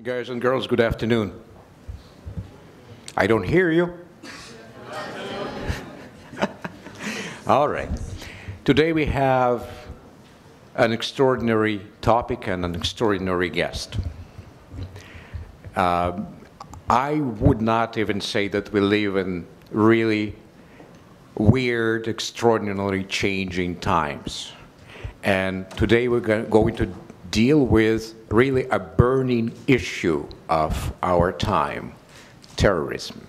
Guys and girls, good afternoon. I don't hear you. All right. Today we have an extraordinary topic and an extraordinary guest. I would not even say that we live in really weird, extraordinarily changing times. And today we're going to deal with really a burning issue of our time, terrorism.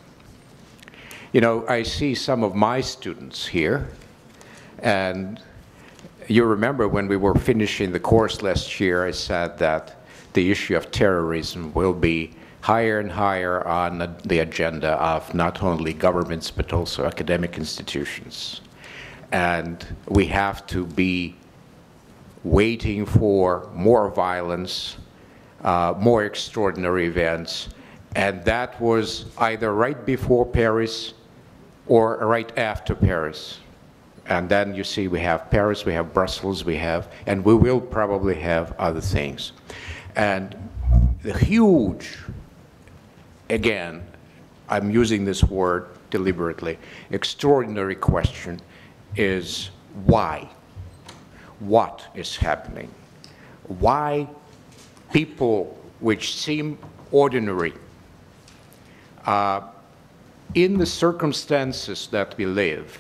You know, I see some of my students here, and you remember when we were finishing the course last year, I said that the issue of terrorism will be higher and higher on the agenda of not only governments but also academic institutions. And we have to be waiting for more violence, more extraordinary events, and that was either right before Paris or right after Paris. And then you see we have Paris, we have Brussels, and we will probably have other things. And the huge, again, I'm using this word deliberately, extraordinary question is why? What is happening? Why people which seem ordinary, in the circumstances that we live,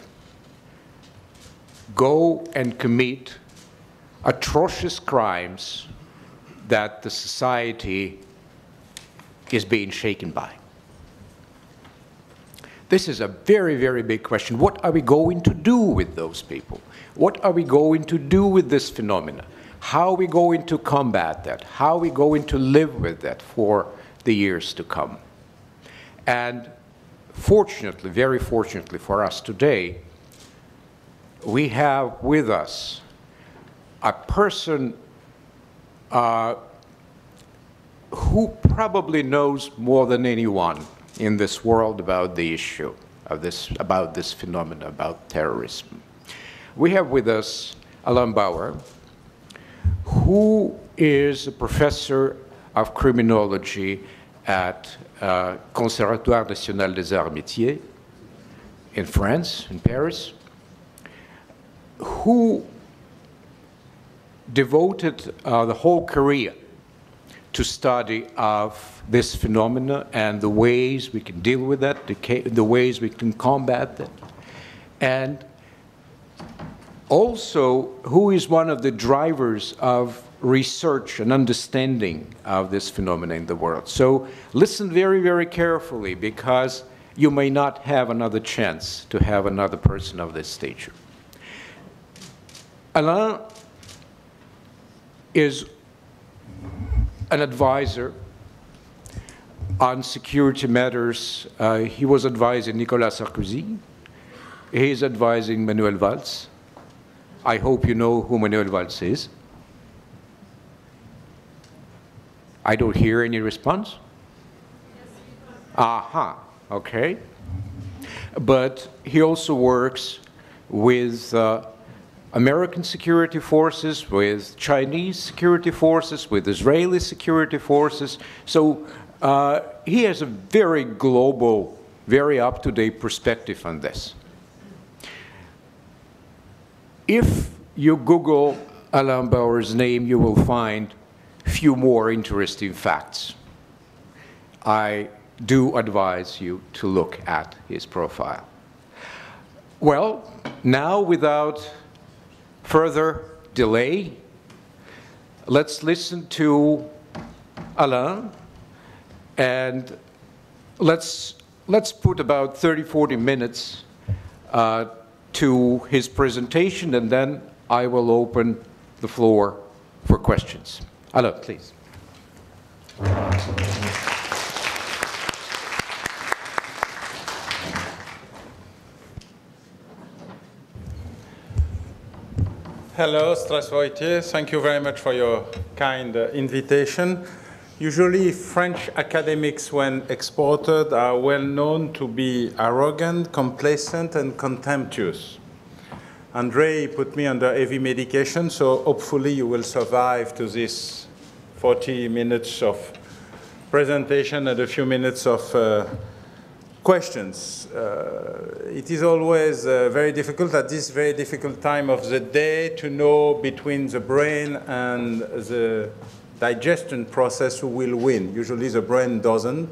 go and commit atrocious crimes that the society is being shaken by? This is a very, very big question. What are we going to do with those people? What are we going to do with this phenomenon? How are we going to combat that? How are we going to live with that for the years to come? And fortunately, very fortunately for us today, we have with us a person who probably knows more than anyone in this world about the issue of about this phenomenon, about terrorism. We have with us Alan Bauэр, who is a professor of criminology at Conservatoire National des Arts Métiers in France, in Paris, who devoted the whole career to study of this phenomena and the ways we can deal with that, the ways we can combat that, and also who is one of the drivers of research and understanding of this phenomenon in the world. So listen very, very carefully, because you may not have another chance to have another person of this stature. Alain is an advisor on security matters. He was advising Nicola Sarkozy. He is advising Manuel Valls. I hope you know who Manuel Valls is. I don't hear any response. Aha, okay. But he also works with American security forces, with Chinese security forces, with Israeli security forces. So he has a very global, very up-to-date perspective on this. If you Google Alan Bauэр's name, you will find a few more interesting facts. I do advise you to look at his profile. Well, now without further delay, let's listen to Alain, and let's put about 30-40 minutes to his presentation, and then I will open the floor for questions. Alain, please. Hello, Strasvoite. Thank you very much for your kind invitation. Usually, French academics, when exported, are well known to be arrogant, complacent, and contemptuous. Andre put me under heavy medication, so hopefully you will survive to this 40 minutes of presentation and a few minutes of questions. It is always very difficult at this very difficult time of the day to know between the brain and the digestion process who will win. Usually the brain doesn't.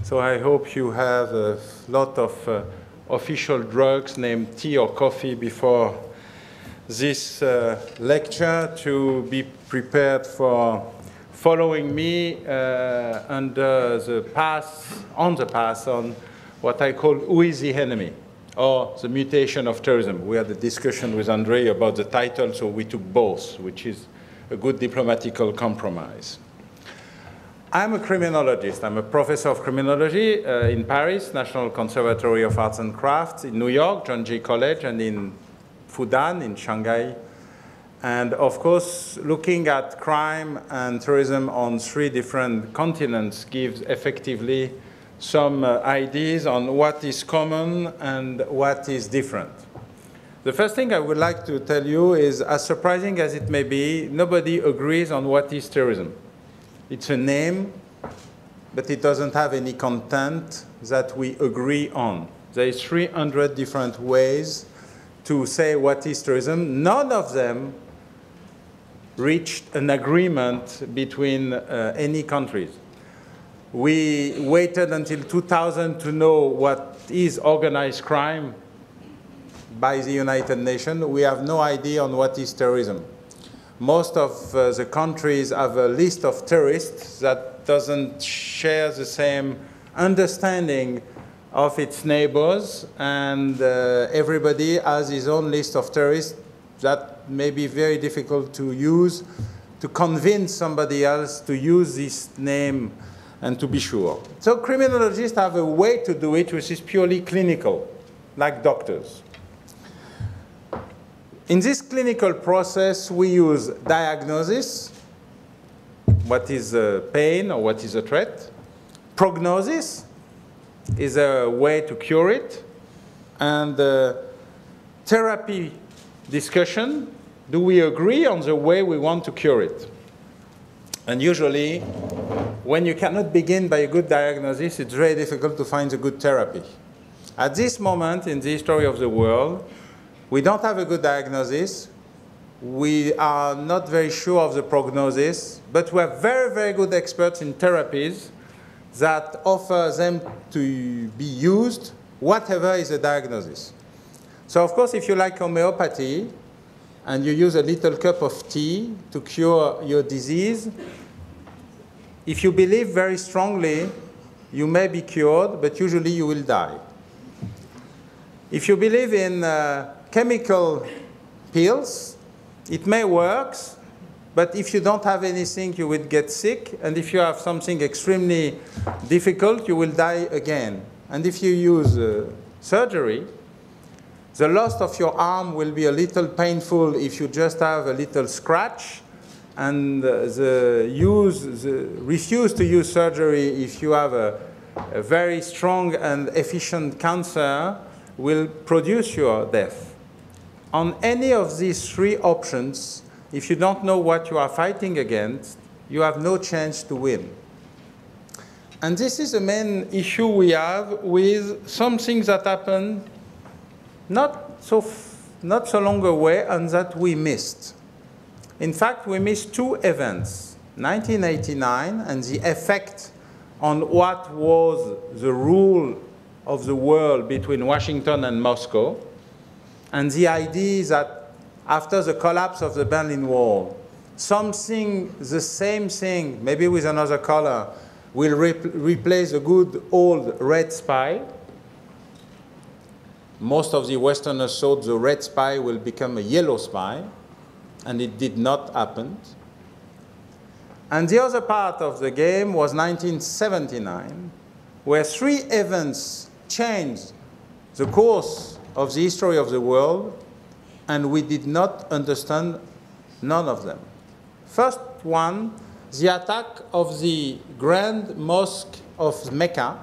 So I hope you have a lot of official drugs named tea or coffee before this lecture to be prepared for following me on the path on what I call who is the enemy, or the mutation of terrorism. We had a discussion with Andre about the title, so we took both, which is a good diplomatical compromise. I'm a criminologist. I'm a professor of criminology in Paris, National Conservatory of Arts and Crafts, in New York, John Jay College, and in Fudan, in Shanghai. And of course, looking at crime and terrorism on 3 different continents gives effectively some ideas on what is common and what is different. The first thing I would like to tell you is, as surprising as it may be, nobody agrees on what is terrorism. It's a name, but it doesn't have any content that we agree on. There is 300 different ways to say what is terrorism. None of them reached an agreement between any countries. We waited until 2000 to know what is organized crime by the United Nations. We have no idea on what is terrorism. Most of the countries have a list of terrorists that doesn't share the same understanding of its neighbors, and everybody has his own list of terrorists that may be very difficult to use to convince somebody else to use this name and to be sure. So criminologists have a way to do it which is purely clinical, like doctors. In this clinical process, we use diagnosis, what is a pain or what is a threat. Prognosis is a way to cure it. And therapy discussion, do we agree on the way we want to cure it? And usually, when you cannot begin by a good diagnosis, it's very difficult to find a good therapy. At this moment in the history of the world, we don't have a good diagnosis. We are not very sure of the prognosis, but we have very, very good experts in therapies that offer them to be used, whatever is the diagnosis. So of course, if you like homeopathy, and you use a little cup of tea to cure your disease, if you believe very strongly, you may be cured, but usually you will die. If you believe in chemical pills, it may work, but if you don't have anything, you will get sick, and if you have something extremely difficult, you will die again. And if you use surgery, the loss of your arm will be a little painful if you just have a little scratch, and refuse to use surgery if you have a very strong and efficient cancer will produce your death. On any of these 3 options, if you don't know what you are fighting against, you have no chance to win. And this is the main issue we have with some things that happened not so long away and that we missed. In fact, we missed 2 events, 1989 and the effect on what was the rule of the world between Washington and Moscow, and the idea that after the collapse of the Berlin Wall, something, the same thing, maybe with another color, will replace the good old red spy. Most of the Westerners thought the red spy will become a yellow spy, and it did not happen. And the other part of the game was 1979, where 3 events changed the course of the history of the world, and we did not understand none of them. First one, the attack of the Grand Mosque of Mecca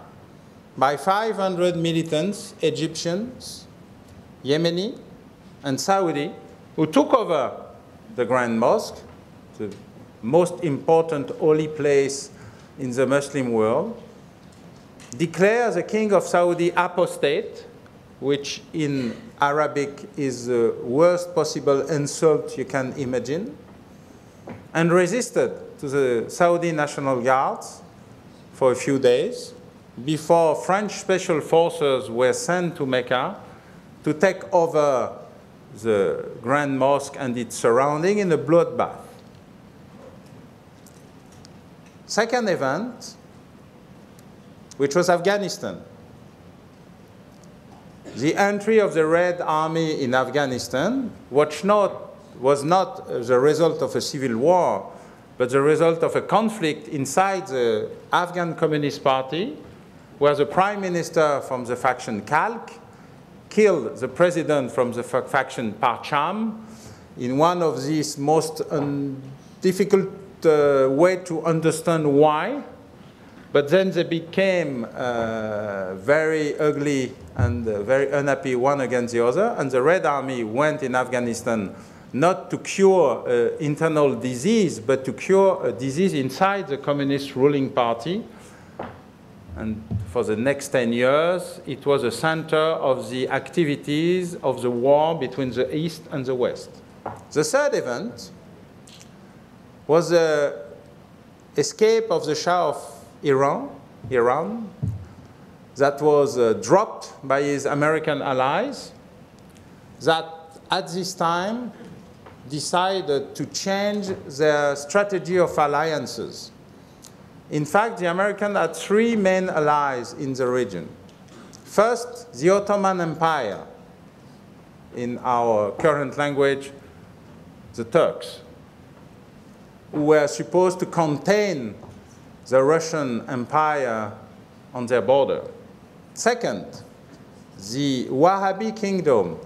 by 500 militants, Egyptians, Yemeni, and Saudi, who took over the Grand Mosque, the most important holy place in the Muslim world, declared the king of Saudi apostate, which in Arabic is the worst possible insult you can imagine, and resisted to the Saudi National Guards for a few days before French special forces were sent to Mecca to take over the Grand Mosque and its surrounding in a bloodbath. Second event, which was Afghanistan. The entry of the Red Army in Afghanistan, which was not the result of a civil war, but the result of a conflict inside the Afghan Communist Party, where the prime minister from the faction Kalk killed the president from the faction Parcham in one of these most difficult way to understand why. But then they became very ugly and very unhappy one against the other, and the Red Army went in Afghanistan not to cure internal disease, but to cure a disease inside the communist ruling party. And for the next 10 years, it was a center of the activities of the war between the East and the West. The third event was the escape of the Shah of Iran, that was dropped by his American allies, that at this time decided to change their strategy of alliances. In fact, the Americans had three main allies in the region. First, the Ottoman Empire, in our current language, the Turks, who were supposed to contain the Russian Empire on their border. Second, the Wahhabi kingdom,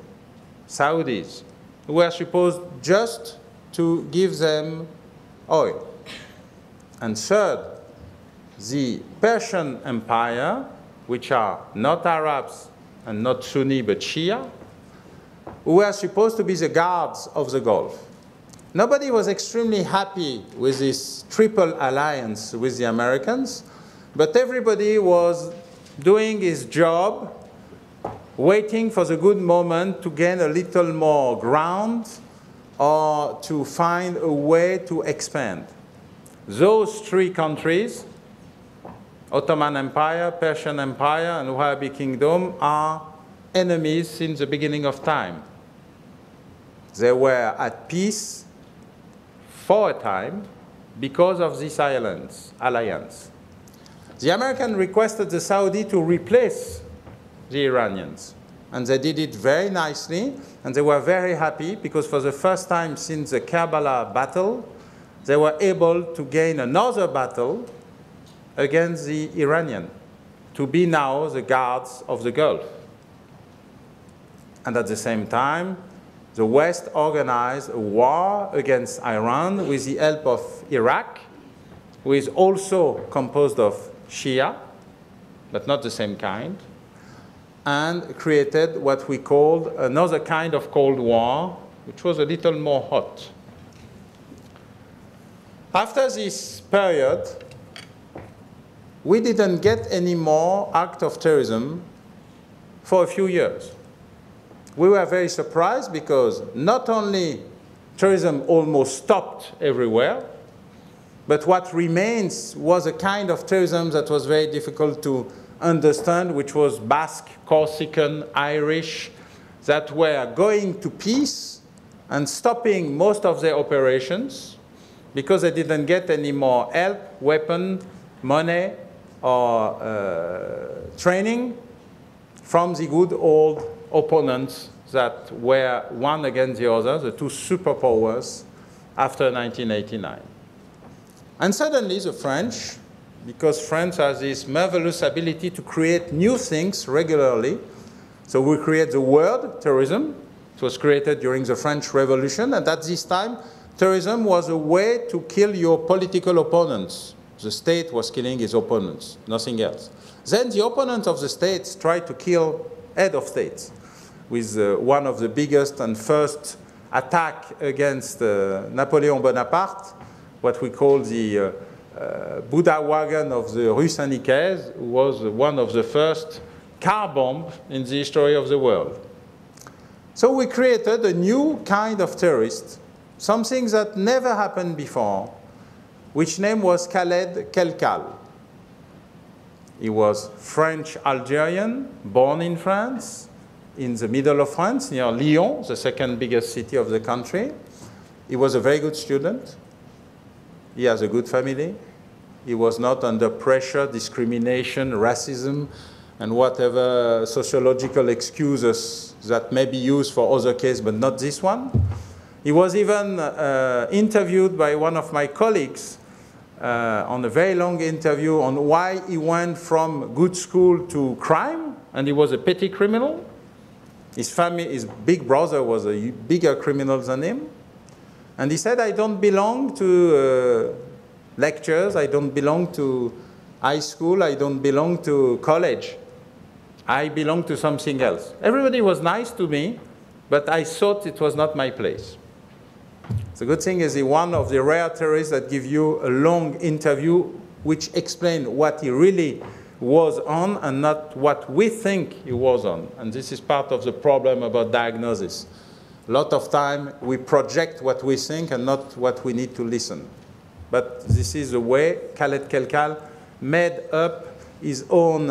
Saudis, who were supposed just to give them oil. And third, the Persian Empire, which are not Arabs and not Sunni but Shia, who were supposed to be the guards of the Gulf. Nobody was extremely happy with this triple alliance with the Americans, but everybody was doing his job, waiting for the good moment to gain a little more ground or to find a way to expand. Those three countries, Ottoman Empire, Persian Empire, and Wahhabi Kingdom, are enemies since the beginning of time. They were at peace for a time because of this alliance. The Americans requested the Saudi to replace the Iranians, and they did it very nicely, and they were very happy because for the first time since the Karbala battle, they were able to gain another battle against the Iranian, to be now the guards of the Gulf. And at the same time, the West organized a war against Iran with the help of Iraq, who is also composed of Shia, but not the same kind, and created what we called another kind of Cold War, which was a little more hot. After this period, we didn't get any more acts of terrorism for a few years. We were very surprised because not only terrorism almost stopped everywhere, but what remains was a kind of terrorism that was very difficult to understand, which was Basque, Corsican, Irish, that were going to peace and stopping most of their operations because they didn't get any more help, weapon, money, or training from the good old opponents that were one against the other, the two superpowers, after 1989. And suddenly the French, because France has this marvelous ability to create new things regularly, so we create the word terrorism. It was created during the French Revolution, and at this time, terrorism was a way to kill your political opponents. The state was killing its opponents, nothing else. Then the opponents of the states tried to kill head of states, with one of the biggest and first attack against Napoleon Bonaparte, what we call the Buddha wagon of the Rue Saint-Nicaise, who was one of the first car bombs in the history of the world. So we created a new kind of terrorist, something that never happened before, which name was Haled Kelkal. He was French-Algerian, born in France, in the middle of France, near Lyon, the second biggest city of the country. He was a very good student. He has a good family. He was not under pressure, discrimination, racism, and whatever sociological excuses that may be used for other cases, but not this one. He was even interviewed by one of my colleagues on a very long interview on why he went from good school to crime, and he was a petty criminal. His big brother was a bigger criminal than him. And he said, I don't belong to lectures, I don't belong to high school, I don't belong to college. I belong to something else. Everybody was nice to me, but I thought it was not my place. The good thing is he's one of the rare terrorists that give you a long interview which explains what he really was on and not what we think he was on. And this is part of the problem about diagnosis. A lot of time we project what we think and not what we need to listen. But this is the way Haled Kelkal made up his own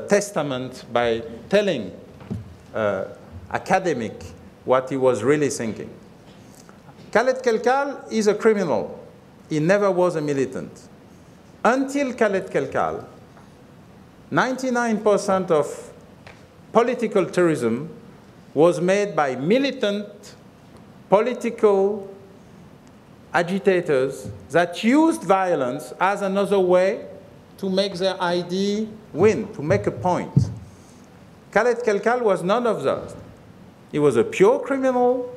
testament by telling academic what he was really thinking. Haled Kelkal is a criminal. He never was a militant. Until Haled Kelkal, 99% of political terrorism was made by militant political agitators that used violence as another way to make their idea win, to make a point. Haled Kelkal was none of those. He was a pure criminal.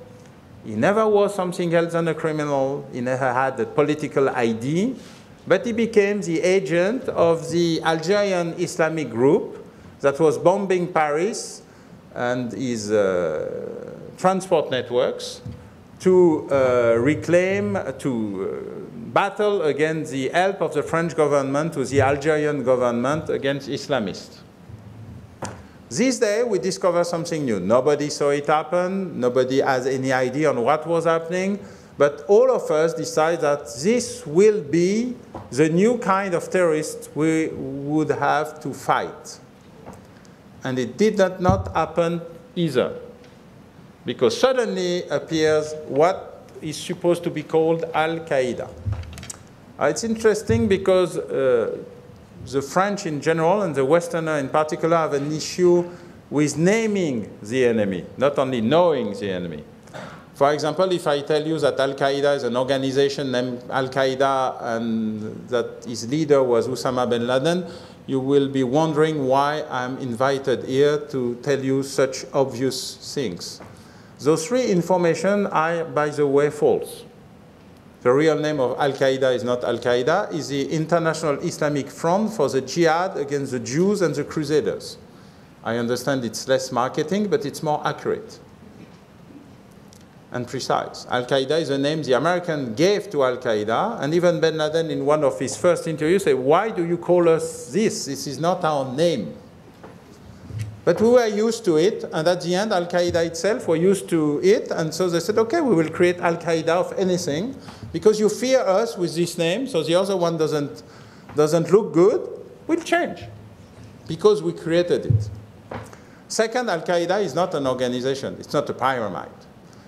He never was something else than a criminal. He never had a political ID. But he became the agent of the Algerian Islamic group that was bombing Paris and his transport networks to battle against the help of the French government to the Algerian government against Islamists. This day, we discover something new. Nobody saw it happen. Nobody has any idea on what was happening. But all of us decide that this will be the new kind of terrorist we would have to fight. And it did not happen either. Because suddenly appears what is supposed to be called Al-Qaida. It's interesting because the French in general and the Westerner in particular have an issue with naming the enemy, not only knowing the enemy. For example, if I tell you that Al-Qaida is an organization named Al-Qaida and that its leader was Osama bin Laden, you will be wondering why I'm invited here to tell you such obvious things. Those three information are, by the way, false. The real name of Al-Qaida is not Al-Qaida, it's the International Islamic Front for the Jihad against the Jews and the Crusaders. I understand it's less marketing, but it's more accurate and precise. Al-Qaida is a name the American gave to Al-Qaida, and even bin Laden in one of his first interviews said, why do you call us this? This is not our name. But we were used to it, and at the end, Al-Qaida itself were used to it, and so they said, okay, we will create Al-Qaida of anything, because you fear us with this name, so the other one doesn't look good, we'll change, because we created it. Second, Al-Qaida is not an organization, it's not a pyramid.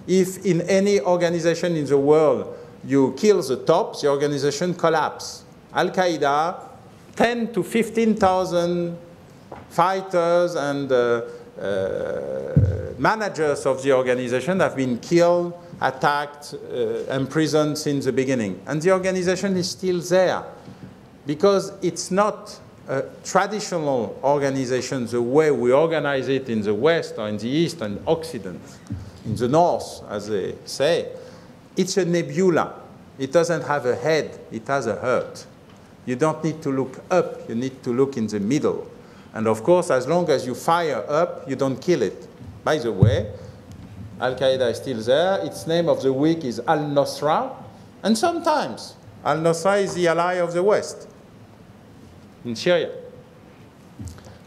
If in any organization in the world you kill the top, the organization collapses. Al-Qaida, 10 to 15,000 fighters and managers of the organization have been killed, attacked, imprisoned since the beginning. And the organization is still there because it's not a traditional organization the way we organize it in the West or in the East and Occident, in the North, as they say. It's a nebula. It doesn't have a head. It has a heart. You don't need to look up. You need to look in the middle. And of course, as long as you fire up, you don't kill it. By the way, Al-Qaeda is still there. Its name of the week is Al-Nusra. And sometimes Al-Nusra is the ally of the West in Syria.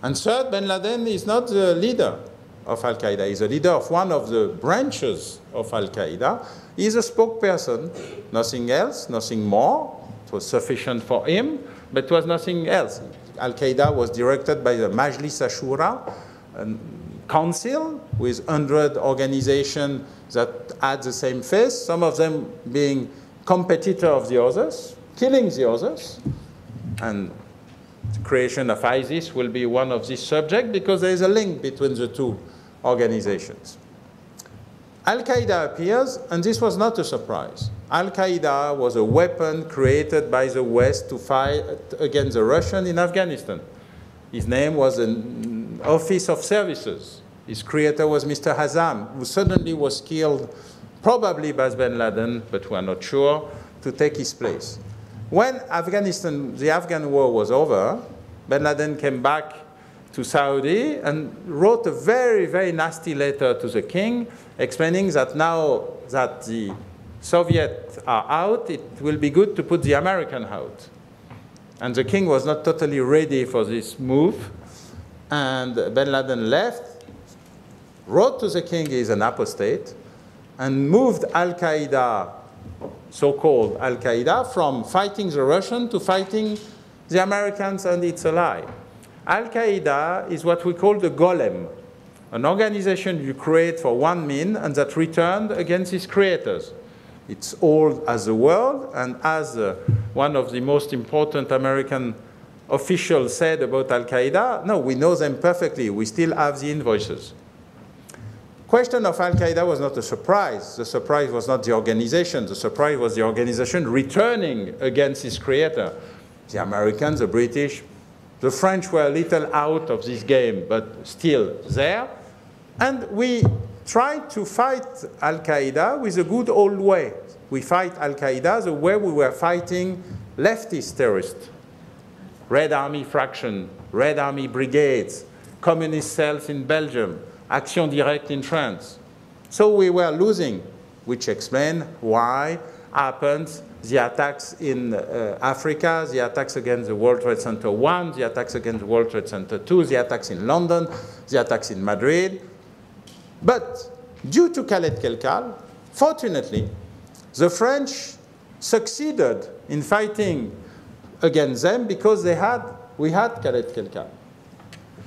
And third, bin Laden is not the leader of Al-Qaeda. He's the leader of one of the branches of Al-Qaeda. He's a spokesperson, nothing else, nothing more. It was sufficient for him, but it was nothing else. Al-Qaeda was directed by the Majlis Ashura, a council with 100 organizations that had the same face, some of them being competitor of the others, killing the others. And the creation of ISIS will be one of these subjects because there is a link between the two organizations. Al-Qaeda appears, and this was not a surprise. Al-Qaeda was a weapon created by the West to fight against the Russians in Afghanistan. His name was an Office of Services. His creator was Mr. Hazam, who suddenly was killed, probably by bin Laden, but we are not sure, to take his place. When the Afghan war was over, bin Laden came back to Saudi and wrote a very, very nasty letter to the king, explaining that now that the Soviets are out, it will be good to put the American out. And the king was not totally ready for this move. And bin Laden left, wrote to the king he's an apostate, and moved Al-Qaeda, so-called Al-Qaeda, from fighting the Russians to fighting the Americans and its ally. Al-Qaeda is what we call the golem, an organization you create for one mean and that returned against its creators. It's old as the world, and as one of the most important American officials said about Al-Qaeda, no, we know them perfectly. We still have the invoices. Question of Al-Qaeda was not a surprise. The surprise was not the organization. The surprise was the organization returning against its creator. The Americans, the British, the French were a little out of this game, but still there. And we tried to fight Al-Qaeda with a good old way. We fight Al-Qaeda the way we were fighting leftist terrorists. Red Army fraction, Red Army brigades, communist cells in Belgium, Action Directe in France. So we were losing, which explains why happens the attacks in Africa, the attacks against the World Trade Center 1, the attacks against the World Trade Center 2, the attacks in London, the attacks in Madrid. But due to Haledom Kelькалем, fortunately, the French succeeded in fighting against them because we had Haledom Kelькалem.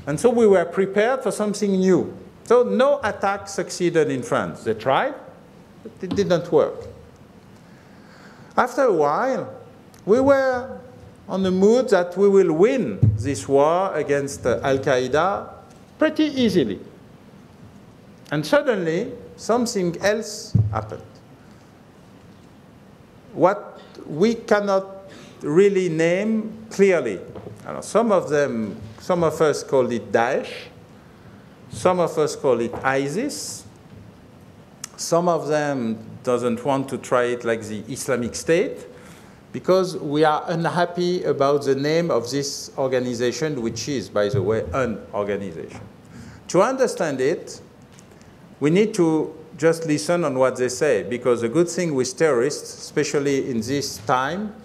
And so we were prepared for something new. So no attack succeeded in France. They tried, but it didn't work. After a while, we were on the mood that we will win this war against Al-Qaeda pretty easily. And suddenly, something else happened. What we cannot really name clearly. Some of us call it Daesh. Some of us call it ISIS. Some of them doesn't want to try it like the Islamic State because we are unhappy about the name of this organization, which is, by the way, an organization. To understand it, we need to just listen on what they say, because the good thing with terrorists, especially in this time,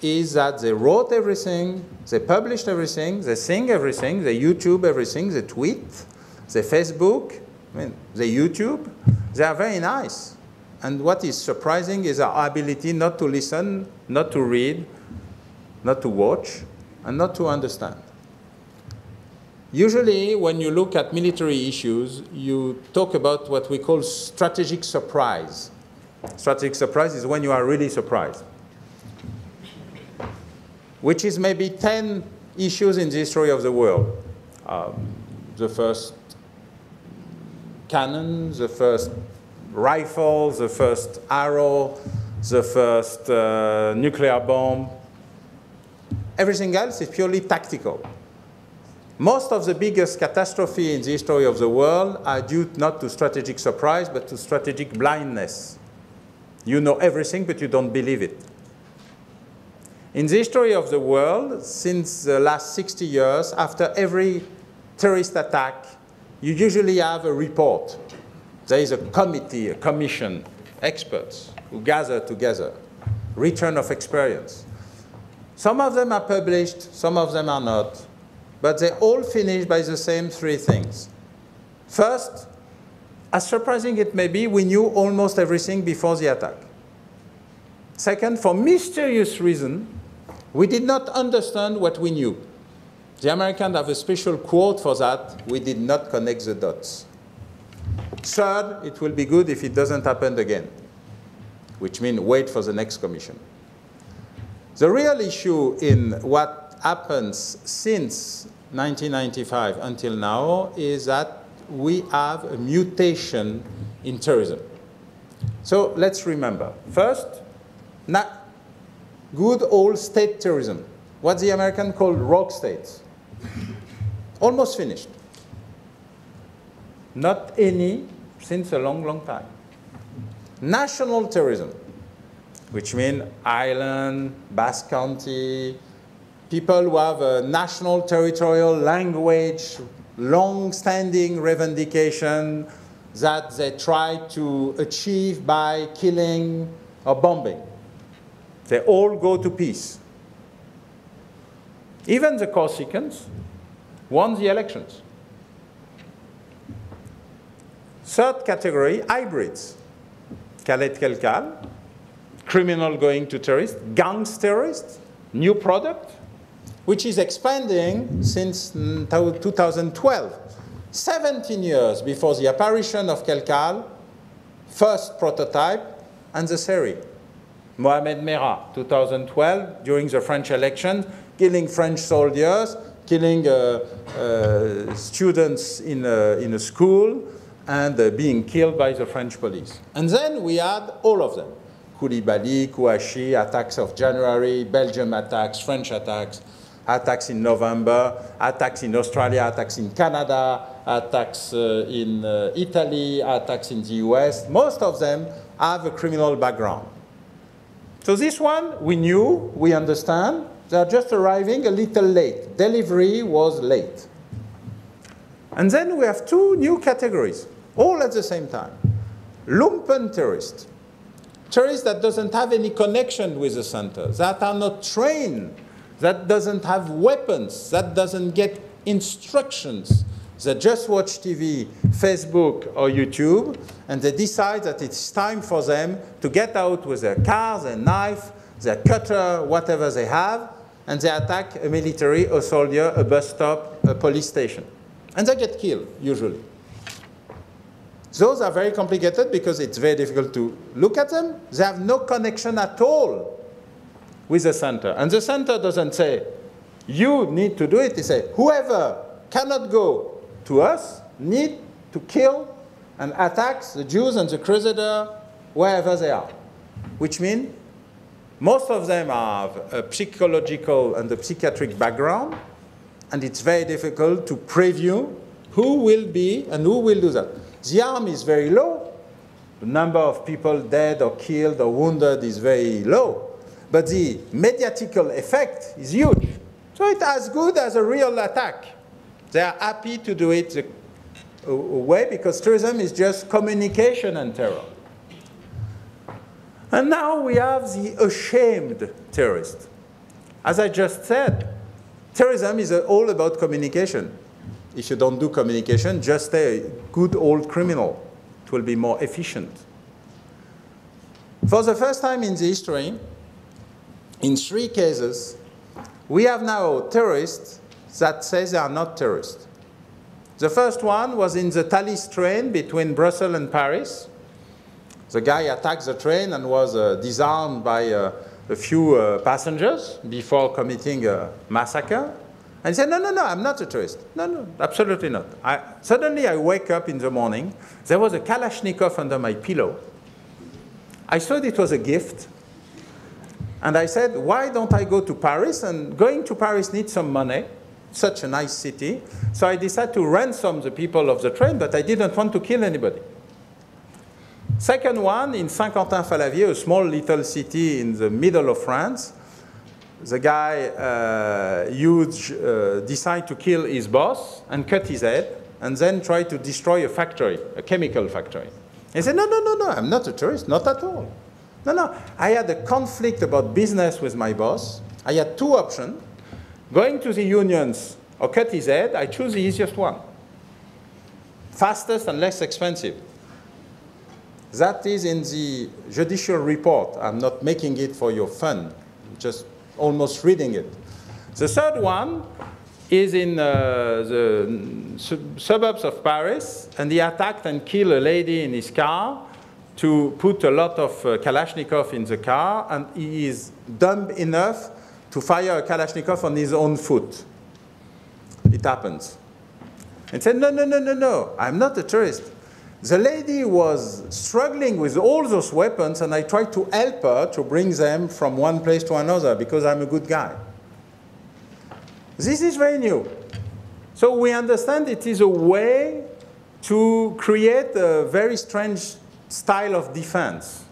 is that they wrote everything, they published everything, they sing everything, they YouTube everything, they tweet, they Facebook, they YouTube. They are very nice. And what is surprising is our ability not to listen, not to read, not to watch, and not to understand. Usually, when you look at military issues, you talk about what we call strategic surprise. Strategic surprise is when you are really surprised, which is maybe 10 issues in the history of the world. The first cannon, the first rifle, the first arrow, the first nuclear bomb. Everything else is purely tactical. Most of the biggest catastrophes in the history of the world are due not to strategic surprise, but to strategic blindness. You know everything, but you don't believe it. In the history of the world, since the last 60 years, after every terrorist attack, you usually have a report. There is a committee, a commission, experts who gather together. return of experience. Some of them are published, some of them are not, but they all finish by the same three things. First, as surprising it may be, we knew almost everything before the attack. Second, for mysterious reason, we did not understand what we knew. The Americans have a special quote for that: we did not connect the dots. Third, it will be good if it doesn't happen again, which means wait for the next commission. The real issue in what happens since 1995 until now is that we have a mutation in terrorism. So let's remember. First, good old state terrorism, what the Americans called rogue states, almost finished. Not any since a long, long time. National terrorism, which means island, Basque County, people who have a national territorial language, long-standing revendication that they try to achieve by killing or bombing. They all go to peace. Even the Corsicans won the elections. Third category, hybrids. Haled Kelkal, criminal going to terrorist, gangs terrorist, new product, which is expanding since 2012, 17 years before the apparition of Kelkal, first prototype, and the series. Mohamed Merah, 2012, during the French election, killing French soldiers, killing students in a school, and being killed by the French police. And then we had all of them. Koulibaly, Kouachi, attacks of January, Belgium attacks, French attacks, attacks in November, attacks in Australia, attacks in Canada, attacks in Italy, attacks in the US. Most of them have a criminal background. So this one, we knew, we understand. They are just arriving a little late. Delivery was late. And then we have two new categories, all at the same time. Lumpen-terrorist. Terrorists that doesn't have any connection with the center, that are not trained, that doesn't have weapons, that doesn't get instructions, that just watch TV, Facebook, or YouTube, and they decide that it's time for them to get out with their cars, their knife, their cutter, whatever they have, and they attack a military, a soldier, a bus stop, a police station. And they get killed, usually. Those are very complicated because it's very difficult to look at them. They have no connection at all with the center. And the center doesn't say, you need to do it. They say, whoever cannot go to us need to kill and attack the Jews and the Crusaders wherever they are. Which means most of them have a psychological and a psychiatric background, and it's very difficult to preview who will be and who will do that. The harm is very low. The number of people dead or killed or wounded is very low. But the mediatical effect is huge. So it's as good as a real attack. They are happy to do it away because terrorism is just communication and terror. And now we have the ashamed terrorist. As I just said, terrorism is all about communication. If you don't do communication, just stay a good old criminal. It will be more efficient. For the first time in the history, in 3 cases, we have now terrorists that say they are not terrorists. The first one was in the Thalys train between Brussels and Paris. The guy attacked the train and was disarmed by a few passengers before committing a massacre. And he said, no, no, no, I'm not a terrorist. No, no, absolutely not. Suddenly I wake up in the morning. There was a Kalashnikov under my pillow. I thought it was a gift. And I said, why don't I go to Paris? And going to Paris needs some money. Such a nice city. So I decided to ransom the people of the train, but I didn't want to kill anybody. Second one, in Saint-Quentin-Fallavier, a small little city in the middle of France. The guy decided to kill his boss and cut his head and then tried to destroy a factory, a chemical factory. He said, no, no, no, no, I'm not a terrorist, not at all. No, no, I had a conflict about business with my boss. I had two options. Going to the unions or cut his head, I choose the easiest one. Fastest and less expensive. That is in the judicial report. I'm not making it for your fun, just almost reading it. The third one is in the suburbs of Paris, and he attacked and killed a lady in his car to put a lot of Kalashnikov in the car, and he is dumb enough to fire a Kalashnikov on his own foot. It happens. And said, no, no, no, no, no, I'm not a terrorist. The lady was struggling with all those weapons, and I tried to help her to bring them from one place to another because I'm a good guy. This is very new. So we understand it is a way to create a very strange style of defense.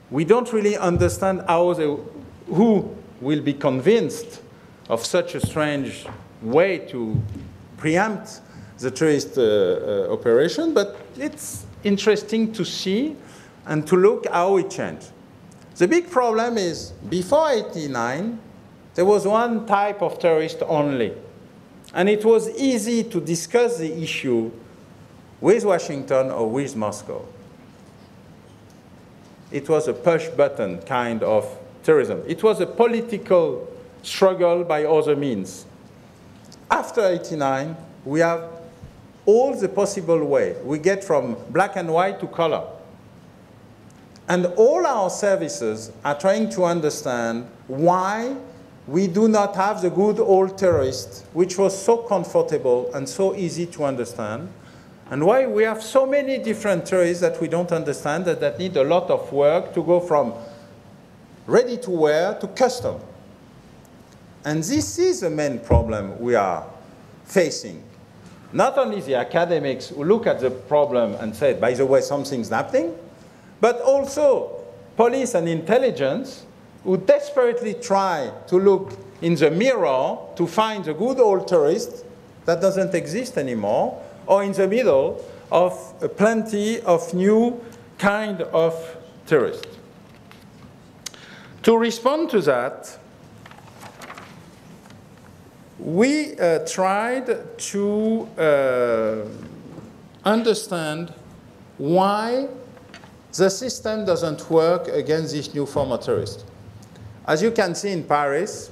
We don't really understand who will be convinced of such a strange way to preempt the terrorist operation, but it's interesting to see and to look how it changed. The big problem is, before 1989, there was one type of terrorist only. And it was easy to discuss the issue with Washington or with Moscow. It was a push-button kind of terrorism. It was a political struggle by other means. After 1989, we have all the possible way. We get from black and white to color. And all our services are trying to understand why we do not have the good old terrorist, which was so comfortable and so easy to understand, and why we have so many different terrorists that we don't understand, that need a lot of work to go from ready to wear to custom. And this is the main problem we are facing. Not only the academics who look at the problem and say, by the way, something's happening, but also police and intelligence who desperately try to look in the mirror to find the good old terrorist that doesn't exist anymore, or in the middle of plenty of new kind of terrorists. To respond to that, we tried to understand why the system doesn't work against this new form of terrorist. As you can see in Paris,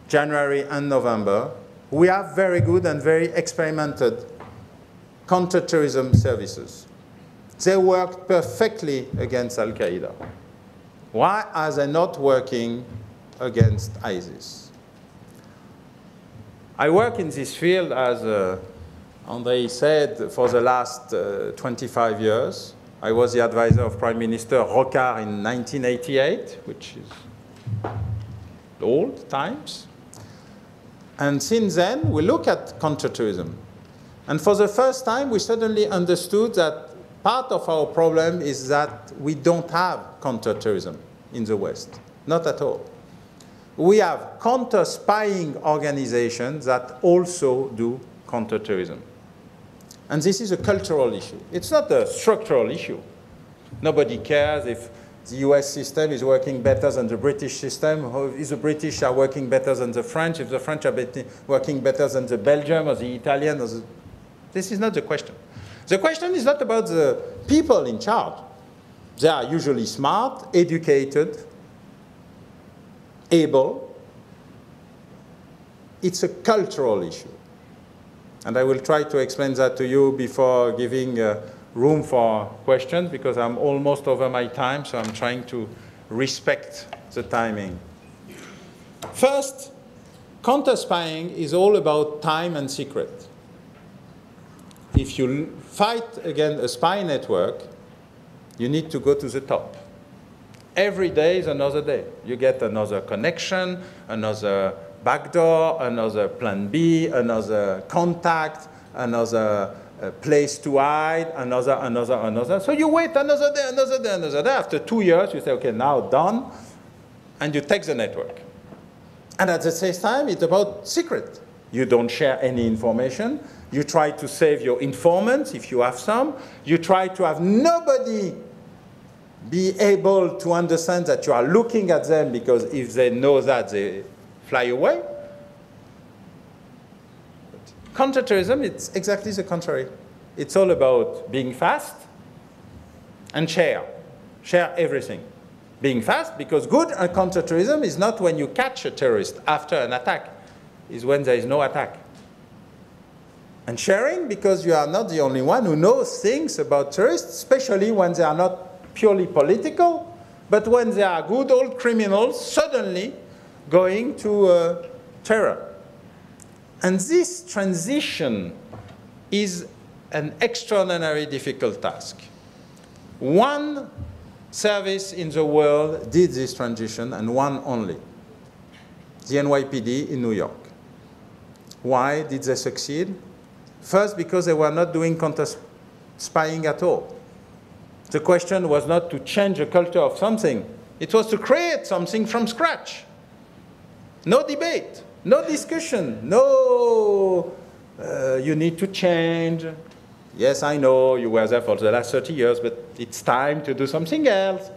January and November, we have very good and very experimented counterterrorism services. They worked perfectly against Al-Qaeda. Why are they not working against ISIS? I work in this field, as Andrei said, for the last 25 years. I was the advisor of Prime Minister Rocard in 1988, which is old times. And since then, we look at counterterrorism. And for the first time, we suddenly understood that part of our problem is that we don't have counterterrorism in the West. Not at all. We have counter-spying organizations that also do counterterrorism. And this is a cultural issue. It's not a structural issue. Nobody cares if the US system is working better than the British system, or if the British are working better than the French, if the French are working better than the Belgian or the Italian. This is not the question. The question is not about the people in charge. They are usually smart, educated, able. It's a cultural issue. And I will try to explain that to you before giving room for questions, because I'm almost over my time, so I'm trying to respect the timing. First, counter-spying is all about time and secret. If you fight against a spy network, you need to go to the top. Every day is another day. You get another connection, another backdoor, another plan B, another contact, another place to hide, another. So you wait another day, another day, another day. After 2 years, you say, okay, now done, and you take the network. And at the same time, it's about secret. You don't share any information. You try to save your informants, if you have some. You try to have nobody be able to understand that you are looking at them, because if they know that, they fly away. Counterterrorism, it's exactly the contrary. It's all about being fast and share. Share everything. Being fast, because good and counterterrorism is not when you catch a terrorist after an attack, it's when there is no attack. And sharing, because you are not the only one who knows things about terrorists, especially when they are not purely political, but when they are good old criminals suddenly going to terror. And this transition is an extraordinarily difficult task. One service in the world did this transition, and one only, the NYPD in New York. Why did they succeed? First, because they were not doing counter-spying at all. The question was not to change the culture of something. It was to create something from scratch. No debate, no discussion, no you need to change. Yes, I know you were there for the last 30 years, but it's time to do something else.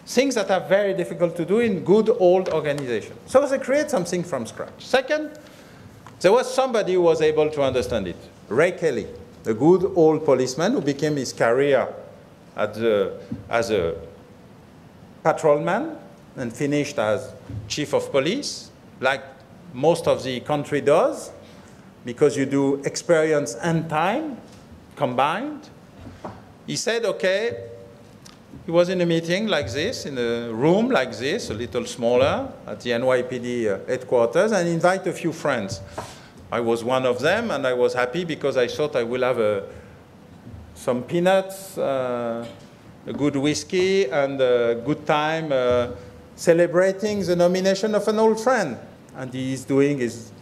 Things that are very difficult to do in good old organizations. So they create something from scratch. Second, there was somebody who was able to understand it. Ray Kelly, a good old policeman who became his career as a patrolman and finished as chief of police, like most of the country does, because you do experience and time combined. He said, okay, he was in a meeting like this, in a room like this, a little smaller, at the NYPD headquarters, and invite a few friends. I was one of them, and I was happy because I thought I will have some peanuts, a good whiskey, and a good time celebrating the nomination of an old friend. And he's doing his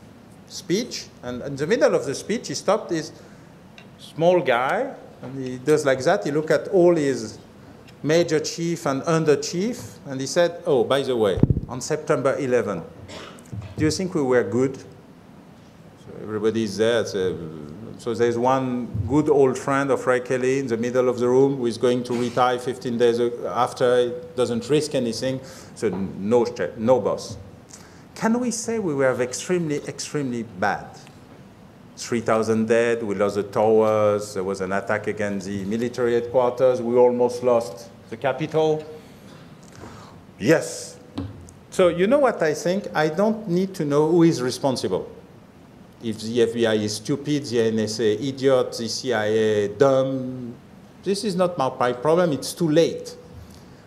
speech, and in the middle of the speech, he stopped his small guy, and he does like that. He looked at all his major chief and under chief, and he said, oh, by the way, on September 11, do you think we were good? Everybody's there. So there's one good old friend of Ray Kelly in the middle of the room who is going to retire 15 days after. He doesn't risk anything. So no boss. Can we say we were extremely, extremely bad? 3,000 dead. We lost the towers. There was an attack against the military headquarters. We almost lost the capital. Yes. So you know what I think? I don't need to know who is responsible. If the FBI is stupid, the NSA idiot, the CIA dumb, this is not my problem, it's too late.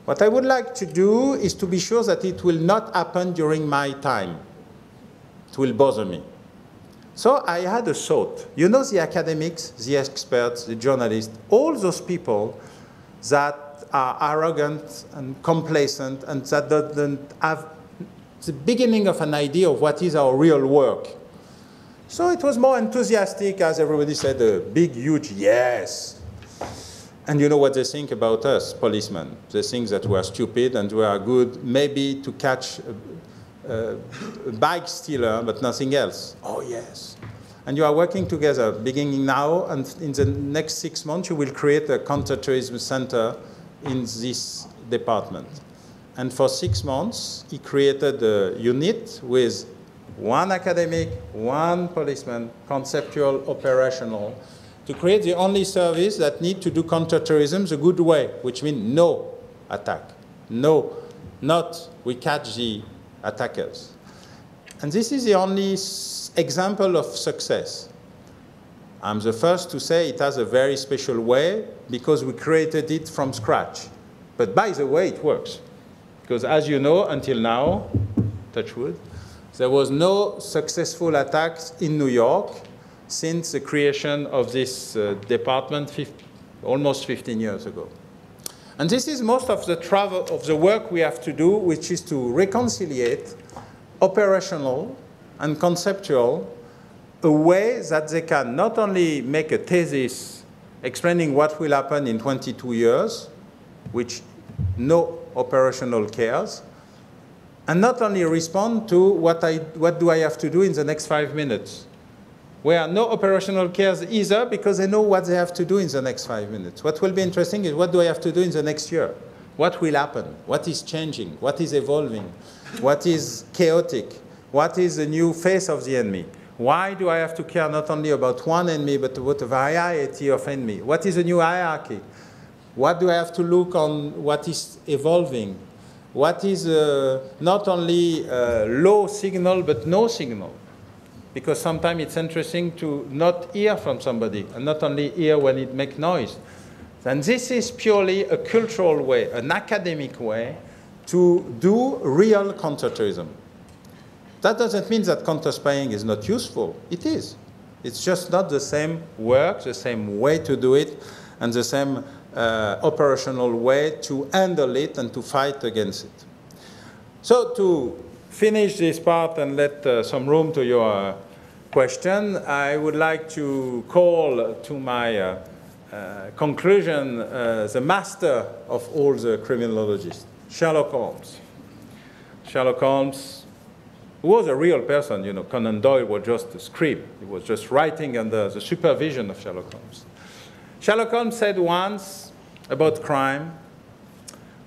What I would like to do is to be sure that it will not happen during my time. It will bother me. So I had a thought. You know the academics, the experts, the journalists, all those people that are arrogant and complacent and that don't have the beginning of an idea of what is our real work. So it was more enthusiastic, as everybody said, a big, huge yes. And you know what they think about us, policemen. They think that we are stupid and we are good maybe to catch a bike stealer, but nothing else. Oh, yes. And you are working together, beginning now, and in the next 6 months, you will create a counterterrorism center in this department. And for 6 months, he created a unit with one academic, one policeman, conceptual, operational, to create the only service that need to do counterterrorism the good way, which means no attack. No, not we catch the attackers. And this is the only example of success. I'm the first to say it has a very special way because we created it from scratch. But by the way, it works. Because as you know, until now, touch wood, there was no successful attacks in New York since the creation of this department almost 15 years ago. And this is most of the travel of the work we have to do, which is to reconciliate operational and conceptual a way that they can not only make a thesis explaining what will happen in 22 years, which no operational cares, and not only respond to what do I have to do in the next 5 minutes, where no operational cares either because they know what they have to do in the next 5 minutes. What will be interesting is what do I have to do in the next year? What will happen? What is changing? What is evolving? What is chaotic? What is the new face of the enemy? Why do I have to care not only about one enemy, but about a variety of enemy? What is a new hierarchy? What do I have to look on what is evolving? What is not only low signal, but no signal? Because sometimes it's interesting to not hear from somebody, and not only hear when it makes noise. And this is purely a cultural way, an academic way, to do real counterterrorism. That doesn't mean that counter-spying is not useful. It is. It's just not the same work, the same way to do it, and the same operational way to handle it and to fight against it. So to finish this part and let some room to your question, I would like to call to my conclusion the master of all the criminologists, Sherlock Holmes. Sherlock Holmes was a real person. You know, Conan Doyle was just a scribe. He was just writing under the supervision of Sherlock Holmes. Sherlock Holmes said once about crime,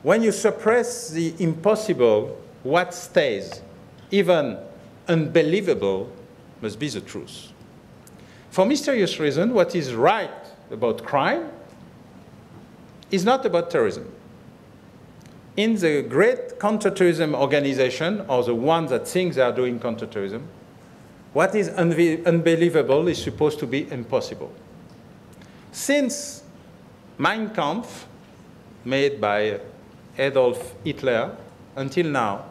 when you suppress the impossible, what stays, even unbelievable, must be the truth. For mysterious reason, what is right about crime is not about terrorism. In the great counterterrorism organization, or the ones that think they are doing counterterrorism, what is unbelievable is supposed to be impossible. Since Mein Kampf, made by Adolf Hitler, until now,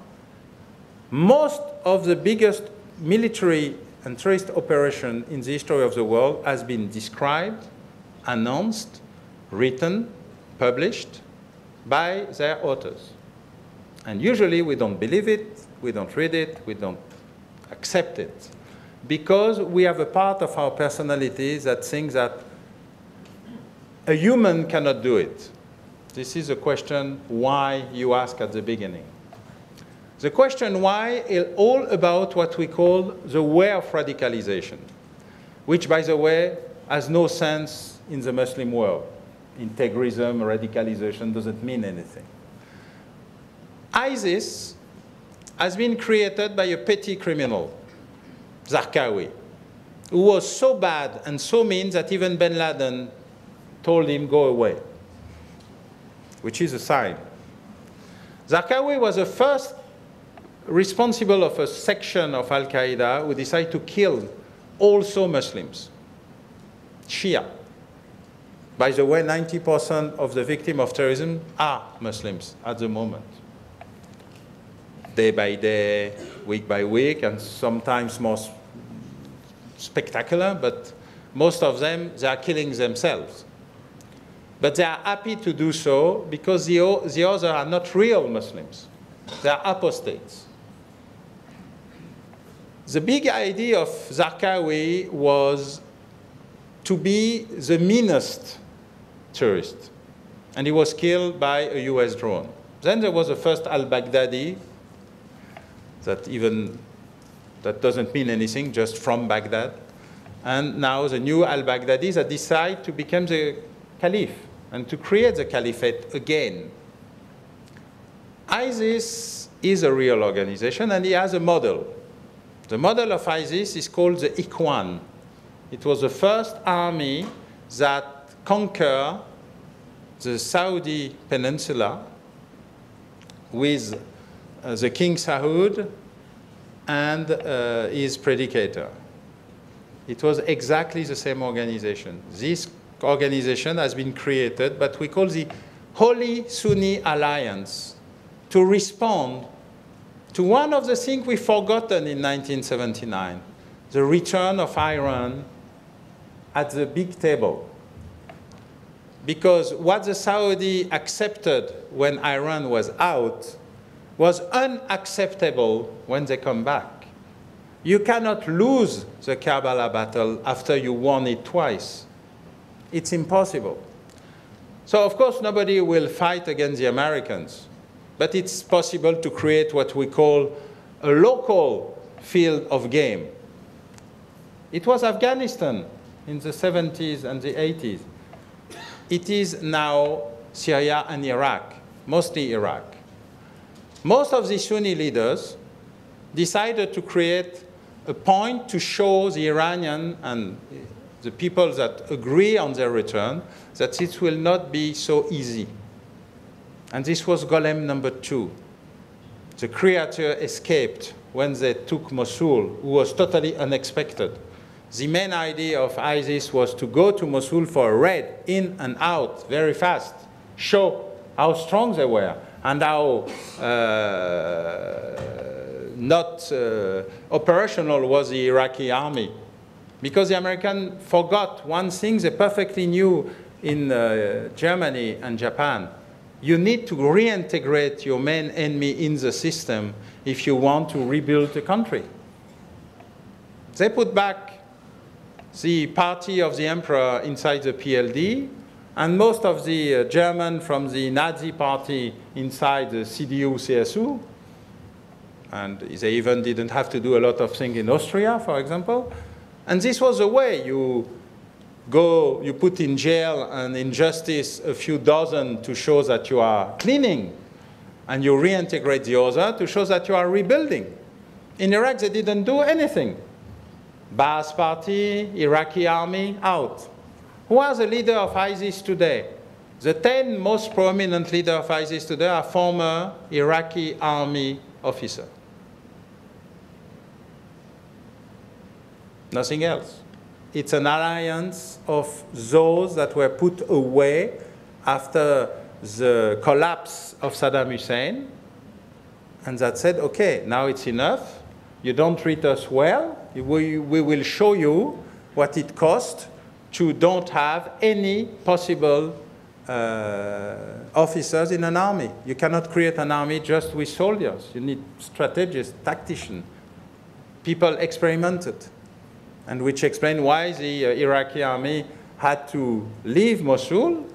most of the biggest military and terrorist operation in the history of the world has been described, announced, written, published by their authors. And usually we don't believe it, we don't read it, we don't accept it, because we have a part of our personality that thinks that a human cannot do it. This is a question why you ask at the beginning. The question why is all about what we call the way of radicalization, which, by the way, has no sense in the Muslim world. Integrism, radicalization doesn't mean anything. ISIS has been created by a petty criminal, Zarqawi, who was so bad and so mean that even bin Laden told him, go away, which is a sign. Zarqawi was the first responsible of a section of Al-Qaida who decided to kill also Muslims, Shia. By the way, 90% of the victims of terrorism are Muslims at the moment. Day by day, week by week, and sometimes more spectacular, but most of them, they are killing themselves. But they are happy to do so because the others are not real Muslims. They are apostates. The big idea of Zarqawi was to be the meanest terrorist. And he was killed by a US drone. Then there was the first al-Baghdadi, that doesn't mean anything, just from Baghdad. And now the new al-Baghdadis that decide to become the caliph and to create the caliphate again. ISIS is a real organization, and he has a model. The model of ISIS is called the Ikhwan. It was the first army that conquered the Saudi peninsula with the King Saud and his predicator. It was exactly the same organization. This organization has been created, but we call the Holy Sunni Alliance, to respond to one of the things we've forgotten in 1979, the return of Iran at the big table. Because what the Saudi accepted when Iran was out was unacceptable when they come back. You cannot lose the Karbala battle after you won it twice. It's impossible. So, of course, nobody will fight against the Americans. But it's possible to create what we call a local field of game. It was Afghanistan in the 70s and the 80s. It is now Syria and Iraq. mostly Iraq. Most of the Sunni leaders decided to create a point to show the Iranian and the people that agree on their return that it will not be so easy. And this was Golem number 2. The creator escaped when they took Mosul, who was totally unexpected. The main idea of ISIS was to go to Mosul for a raid, in and out, very fast, show how strong they were and how not operational was the Iraqi army. Because the Americans forgot one thing they perfectly knew in Germany and Japan. You need to reintegrate your main enemy in the system if you want to rebuild the country. They put back the party of the emperor inside the PLD, and most of the German from the Nazi party inside the CDU-CSU. And they even didn't have to do a lot of things in Austria, for example. And this was the way you put in jail and in justice a few dozen to show that you are cleaning, and you reintegrate the other to show that you are rebuilding. In Iraq, they didn't do anything. Ba'ath Party, Iraqi army, out. Who are the leader of ISIS today? The 10 most prominent leaders of ISIS today are former Iraqi army officers. Nothing else. It's an alliance of those that were put away after the collapse of Saddam Hussein, and that said, okay, now it's enough. You don't treat us well. We will show you what it costs to don't have any possible officers in an army. You cannot create an army just with soldiers. You need strategists, tacticians, people experimented, and which explain why the Iraqi army had to leave Mosul.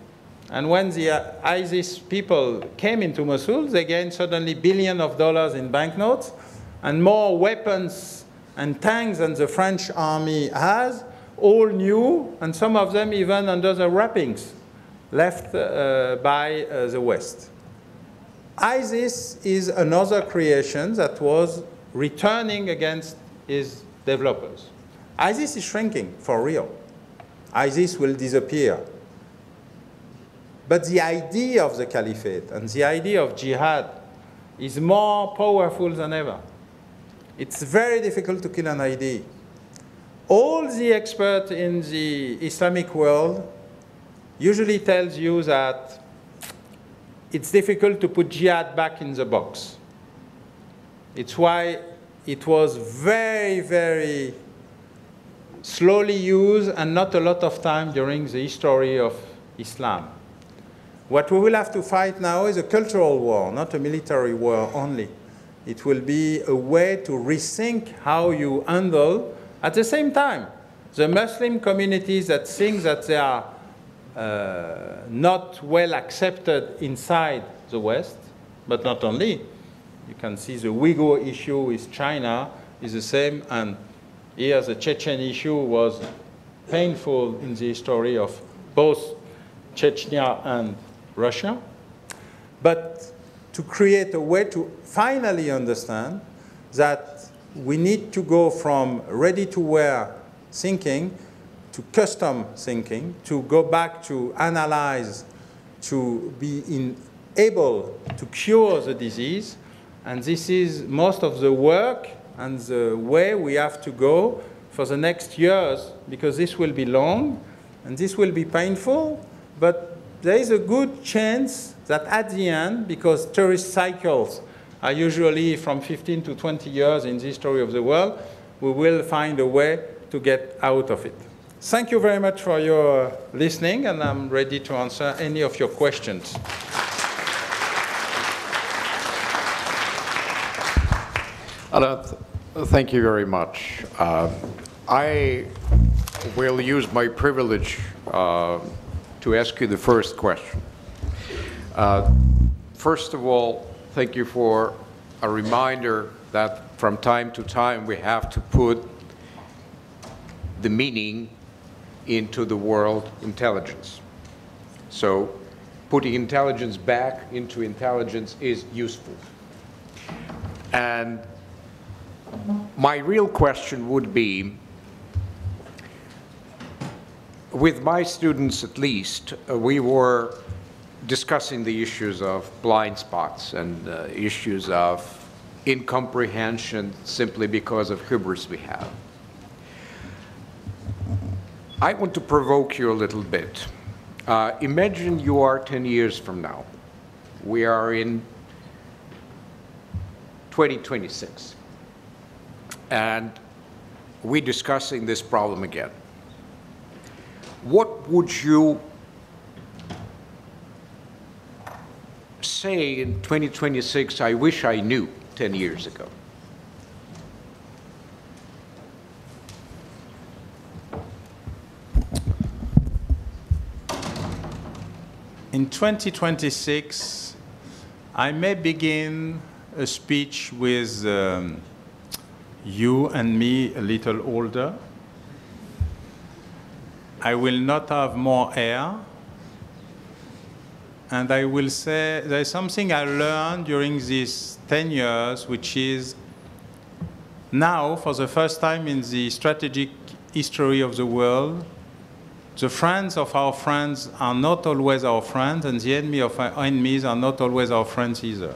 And when the ISIS people came into Mosul, they gained suddenly billions of dollars in banknotes and more weapons and tanks than the French army has, all new, and some of them even under the wrappings left by the West. ISIS is another creation that was returning against its developers. ISIS is shrinking for real. ISIS will disappear. But the idea of the caliphate and the idea of jihad is more powerful than ever. It's very difficult to kill an idea. All the experts in the Islamic world usually tells you that it's difficult to put jihad back in the box. It's why it was very, very slowly used and not a lot of time during the history of Islam. What we will have to fight now is a cultural war, not a military war only. It will be a way to rethink how you handle, at the same time, the Muslim communities that think that they are not well accepted inside the West, but not only. You can see the Uyghur issue with China is the same, and here the Chechen issue was painful in the history of both Chechnya and Russia. But to create a way to finally understand that we need to go from ready-to-wear thinking to custom thinking, to go back to analyze, to be able to cure the disease. And this is most of the work and the way we have to go for the next years, because this will be long and this will be painful, but there is a good chance that at the end, because tourist cycles are usually from 15 to 20 years in the history of the world, we will find a way to get out of it. Thank you very much for your listening, and I'm ready to answer any of your questions. Alana, thank you very much. I will use my privilege to ask you the first question. First of all, thank you for a reminder that from time to time we have to put the meaning into the world intelligence. So putting intelligence back into intelligence is useful. And my real question would be, with my students at least, we were discussing the issues of blind spots and issues of incomprehension simply because of hubris we have. I want to provoke you a little bit. Imagine you are 10 years from now. We are in 2026. And we're discussing this problem again. What would you say in 2026, I wish I knew 10 years ago? In 2026, I may begin a speech with you and me a little older. I will not have more hair. And I will say there's something I learned during these 10 years, which is now, for the first time in the strategic history of the world, the friends of our friends are not always our friends, and the enemy of our enemies are not always our friends either.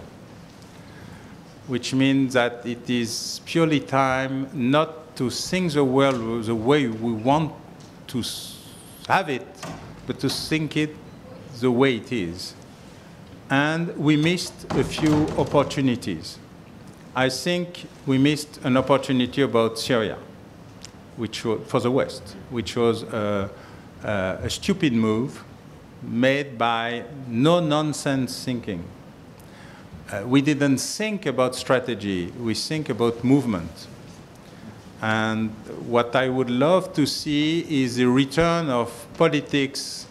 Which means that it is purely time not to think the world the way we want to have it, but to think it the way it is. And we missed a few opportunities. I think we missed an opportunity about Syria, which was, for the West, which was a stupid move made by no-nonsense thinking. We didn't think about strategy, we think about movement. And what I would love to see is the return of politics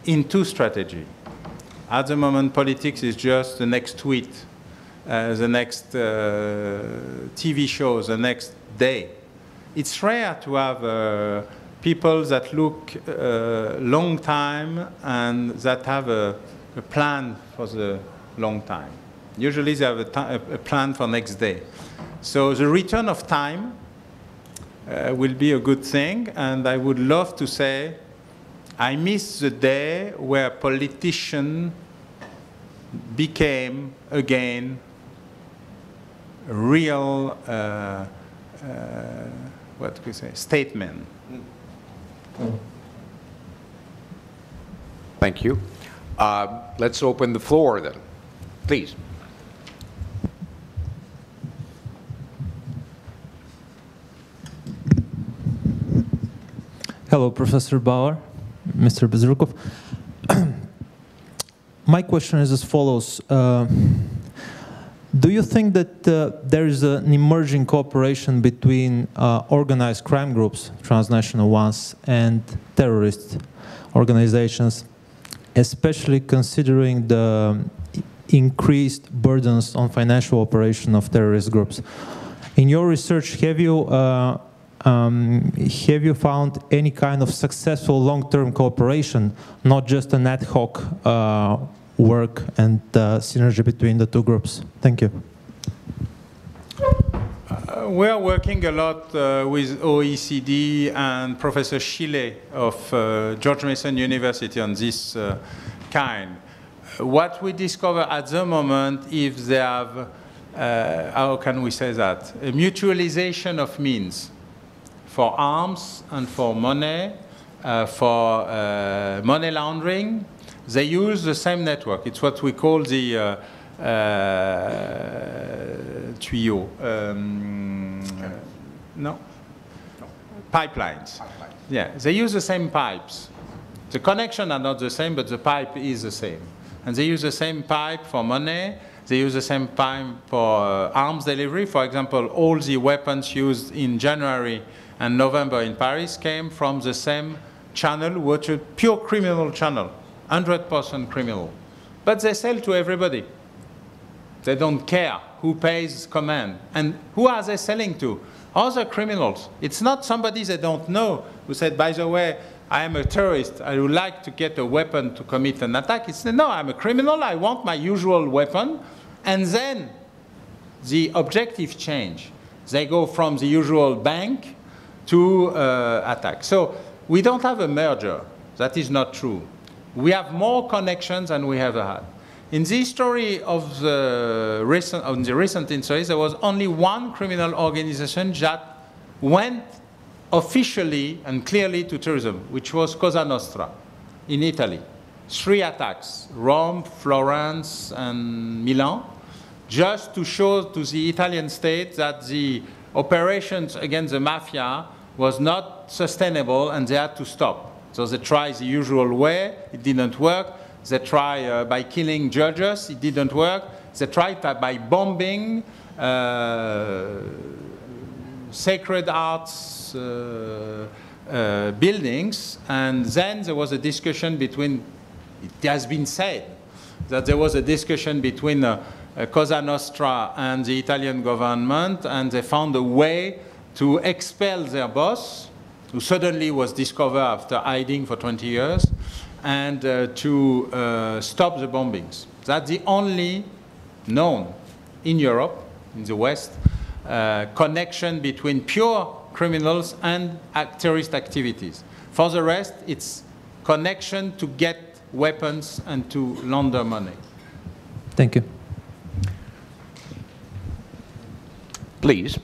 into strategy. At the moment, politics is just the next tweet, the next TV show, the next day. It's rare to have people that look long time and that have a plan for the long time. Usually they have a plan for next day. So the return of time will be a good thing, and I would love to say I miss the day where politicians became again real, what do we say, statesmen. Thank you. Let's open the floor then, please. Hello, Professor Bauer, Mr. Bezrukov. My question is as follows. Do you think that there is an emerging cooperation between organized crime groups, transnational ones, and terrorist organizations, especially considering the increased burdens on financial operation of terrorist groups? In your research, have you found any kind of successful long-term cooperation, not just an ad hoc work and synergy between the two groups? Thank you. We are working a lot with OECD and Professor Chile of George Mason University on this kind. What we discover at the moment, if they have, how can we say that, a mutualization of means for arms and for money, for money laundering, they use the same network. It's what we call the tuyau. Pipelines. Yeah, they use the same pipes. The connections are not the same, but the pipe is the same. And they use the same pipe for money. They use the same pipe for arms delivery. For example, all the weapons used in January and November in Paris came from the same channel, which is a pure criminal channel, 100% criminal. But they sell to everybody. They don't care who pays command. And who are they selling to? Other criminals. It's not somebody they don't know who said, by the way, I am a terrorist, I would like to get a weapon to commit an attack. It's no, I'm a criminal, I want my usual weapon. And then the objective change. They go from the usual bank to attack. So we don't have a merger. That is not true. We have more connections than we ever had. In the history of the recent history, there was only one criminal organization that went officially and clearly to terrorism, which was Cosa Nostra in Italy. 3 attacks, Rome, Florence, and Milan, just to show to the Italian state that the operations against the mafia was not sustainable and they had to stop. So they tried the usual way, it didn't work. They tried by killing judges, it didn't work. They tried by bombing sacred arts buildings, and then there was a discussion between, it has been said, that there was a discussion between Cosa Nostra and the Italian government, and they found a way to expel their boss, who suddenly was discovered after hiding for 20 years, and to stop the bombings. That's the only known in Europe, in the West, connection between pure criminals and terrorist activities. For the rest, it's connection to get weapons and to launder money. Thank you. Please.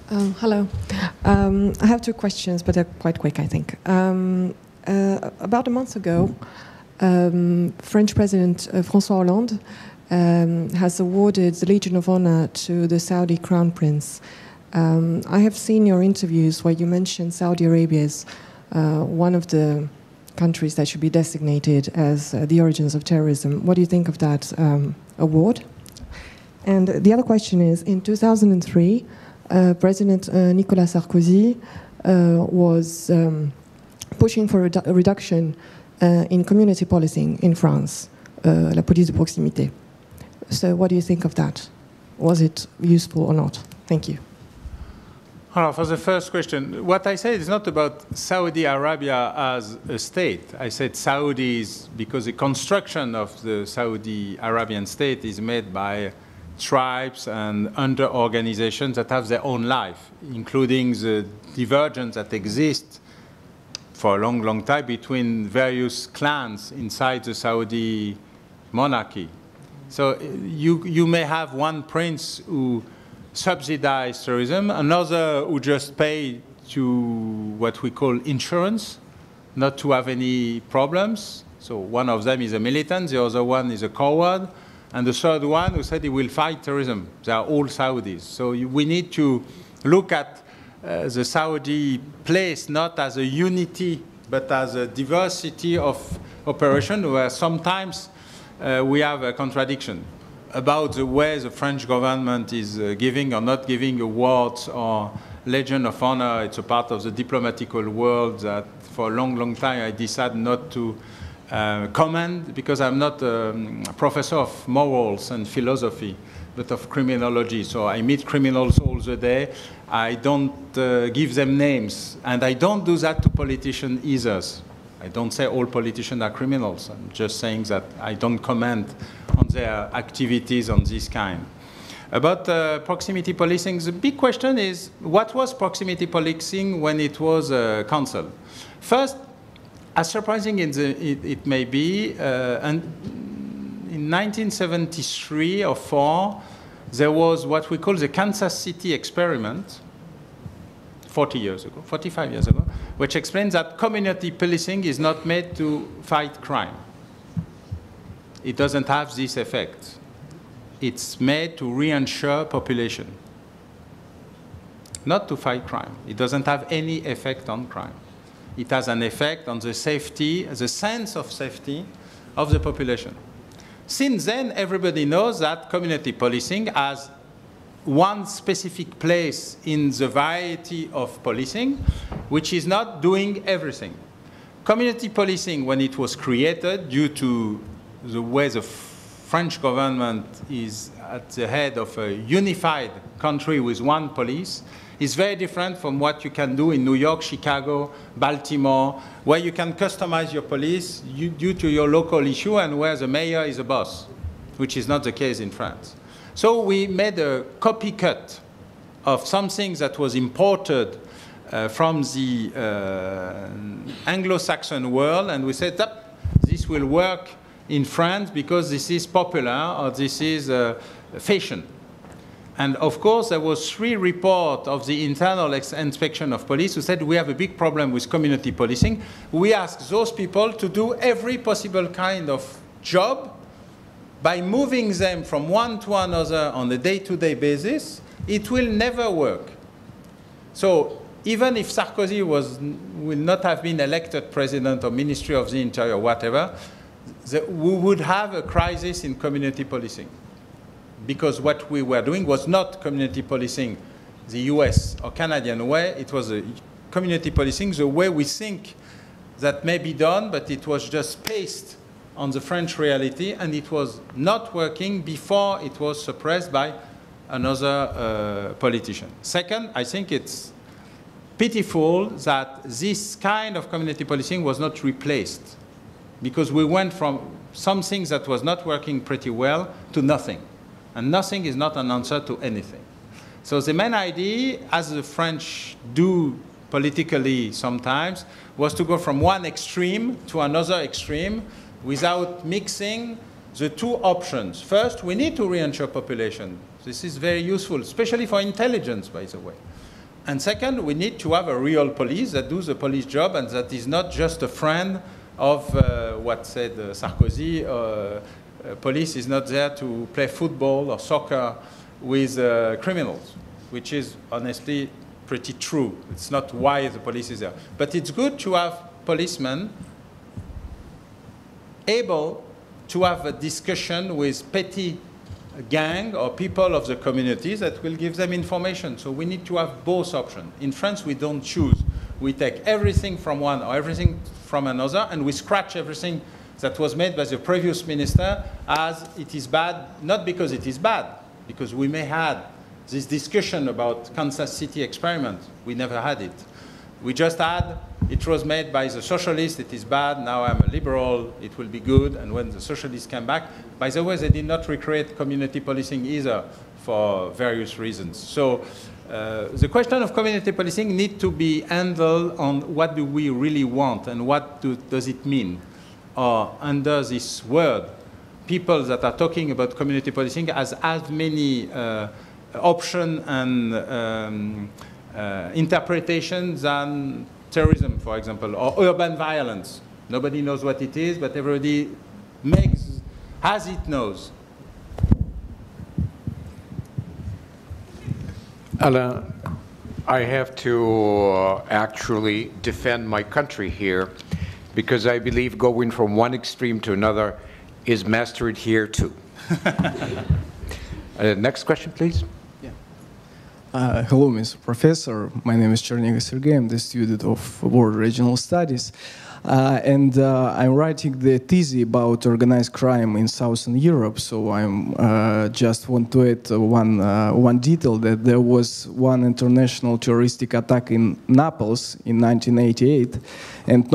Hello. I have 2 questions, but they're quite quick, I think. About a month ago, French President Francois Hollande has awarded the Legion of Honor to the Saudi Crown Prince. I have seen your interviews where you mentioned Saudi Arabia as one of the countries that should be designated as the origins of terrorism. What do you think of that award? And the other question is, in 2003, President Nicola Sarkozy was pushing for a reduction in community policing in France, la police de proximité. So what do you think of that? Was it useful or not? Thank you. For the first question, what I said is not about Saudi Arabia as a state. I said Saudis because the construction of the Saudi Arabian state is made by tribes and under-organizations that have their own life, including the divergence that exists for a long, long time between various clans inside the Saudi monarchy. So you may have one prince who subsidizes tourism, another who just pays to what we call insurance, not to have any problems. So one of them is a militant, the other one is a coward, and the third one who said he will fight terrorism. They are all Saudis. So we need to look at the Saudi place not as a unity, but as a diversity of operation where sometimes we have a contradiction about the way the French government is giving or not giving awards or Legion of Honor. It's a part of the diplomatical world that for a long, long time I decided not to comment because I'm not a professor of morals and philosophy, but of criminology. So I meet criminals all the day. I don't give them names, and I don't do that to politicians either. I don't say all politicians are criminals. I'm just saying that I don't comment on their activities on this kind. About proximity policing, the big question is, what was proximity policing when it was cancelled? First, as surprising as it may be, and in 1973 or 4, there was what we call the Kansas City experiment, 45 years ago, which explains that community policing is not made to fight crime. It doesn't have this effect. It's made to reinsure population, not to fight crime. It doesn't have any effect on crime. It has an effect on the safety, the sense of safety of the population. Since then, everybody knows that community policing has one specific place in the variety of policing, which is not doing everything. Community policing, when it was created, due to the way the French government is at the head of a unified country with one police, is very different from what you can do in New York, Chicago, Baltimore, where you can customize your police due to your local issue and where the mayor is a boss, which is not the case in France. So we made a copycat of something that was imported from the Anglo-Saxon world, and we said that this will work in France because this is popular or this is fashion. And of course, there was 3 reports of the internal inspection of police who said we have a big problem with community policing. We asked those people to do every possible kind of job by moving them from one to another on a day-to-day basis. It will never work. So even if Sarkozy will not have been elected president or Ministry of the Interior, whatever, we would have a crisis in community policing. Because what we were doing was not community policing the US or Canadian way, it was a community policing the way we think that may be done, but it was just based on the French reality, and it was not working before it was suppressed by another politician. Second, I think it's pitiful that this kind of community policing was not replaced, because we went from something that was not working pretty well to nothing. And nothing is not an answer to anything. So the main idea, as the French do politically sometimes, was to go from one extreme to another extreme without mixing the 2 options. First, we need to reinsure population. This is very useful, especially for intelligence, by the way. And second, we need to have a real police that does the police job and that is not just a friend of what said Sarkozy. Police is not there to play football or soccer with criminals, which is honestly pretty true. It's not why the police is there. But it's good to have policemen able to have a discussion with petty gang or people of the communities that will give them information. So we need to have both options. In France, we don't choose. We take everything from one or everything from another, and we scratch everything that was made by the previous minister as it is bad, not because it is bad, because we may have this discussion about Kansas City experiment. We never had it. We just had, it was made by the socialists, it is bad, now I'm a liberal, it will be good, and when the socialists came back, by the way, they did not recreate community policing either for various reasons. So the question of community policing needs to be handled on what do we really want and what does it mean. Under this word, people that are talking about community policing has as many options and interpretations than terrorism, for example, or urban violence. Nobody knows what it is, but everybody makes as it knows. Alain, I have to actually defend my country here, because I believe going from one extreme to another is mastered here too. Next question, please. Yeah. Hello, Mr. Professor. My name is Cherniga Sergey. I'm the student of World Regional Studies. And I'm writing the thesis about organized crime in Southern Europe. So I just want to add one detail, that there was one international terroristic attack in Naples in 1988, and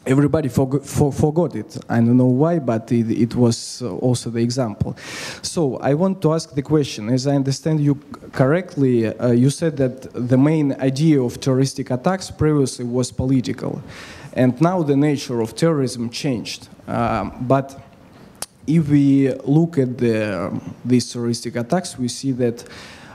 everybody forgot it. I don't know why, but it was also the example. So I want to ask the question, as I understand you correctly, you said that the main idea of terroristic attacks previously was political, and now the nature of terrorism changed. But if we look at these terroristic attacks, we see that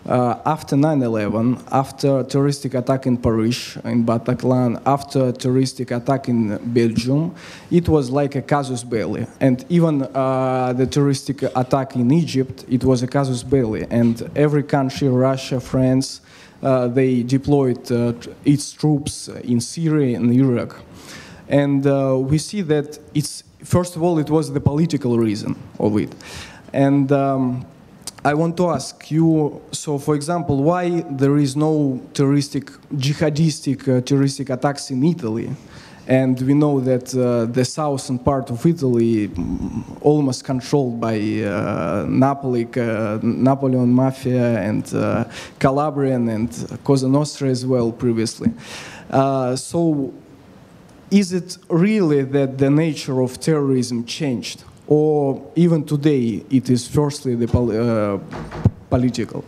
after 9/11, after terroristic attack in Paris, in Bataclan, after terroristic attack in Belgium, it was like a casus belli. And even the terroristic attack in Egypt, it was a casus belli. And every country, Russia, France, they deployed its troops in Syria and Iraq. And we see that first of all, it was the political reason of it. And I want to ask you, so for example, why there is no jihadistic terroristic attacks in Italy? And we know that the southern part of Italy, almost controlled by Napoleon Mafia and Calabrian and Cosa Nostra as well previously. So is it really that the nature of terrorism changed? Or even today, it is firstly the political?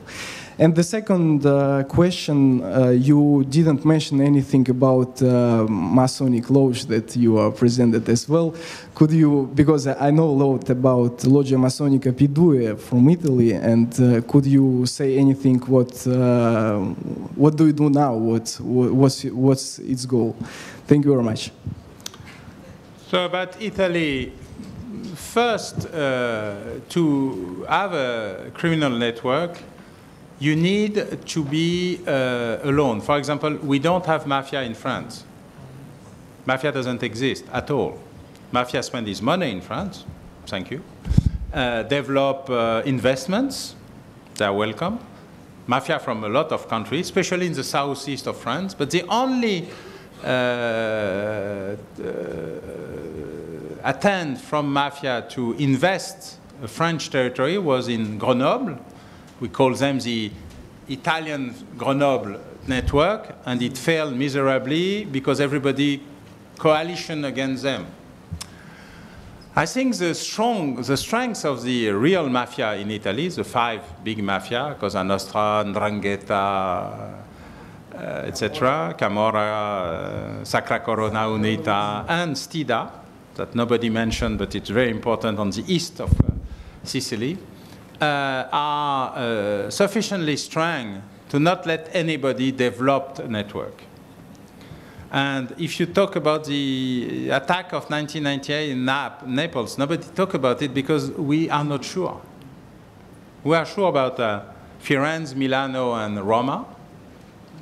And the second question, you didn't mention anything about Masonic lodge that you presented as well. Could you, because I know a lot about Loggia Masonica P2 from Italy, and could you say anything? What do you do now? What's its goal? Thank you very much. So about Italy, first, to have a criminal network, you need to be alone. For example, we don't have mafia in France. Mafia doesn't exist at all. Mafia spends its money in France, thank you. Develop investments, they're welcome. Mafia from a lot of countries, especially in the southeast of France, but the only attempt from mafia to invest a French territory was in Grenoble. We call them the Italian Grenoble network, and it failed miserably because everybody coalition against them. I think the strength of the real mafia in Italy, the 5 big mafia, Cosa Nostra, 'Ndrangheta, etc., Camorra, Sacra Corona Unita, and Stida, that nobody mentioned, but it's very important on the east of Sicily, are sufficiently strong to not let anybody develop a network. And if you talk about the attack of 1998 in Naples, nobody talk about it because we are not sure. We are sure about Firenze, Milano, and Roma,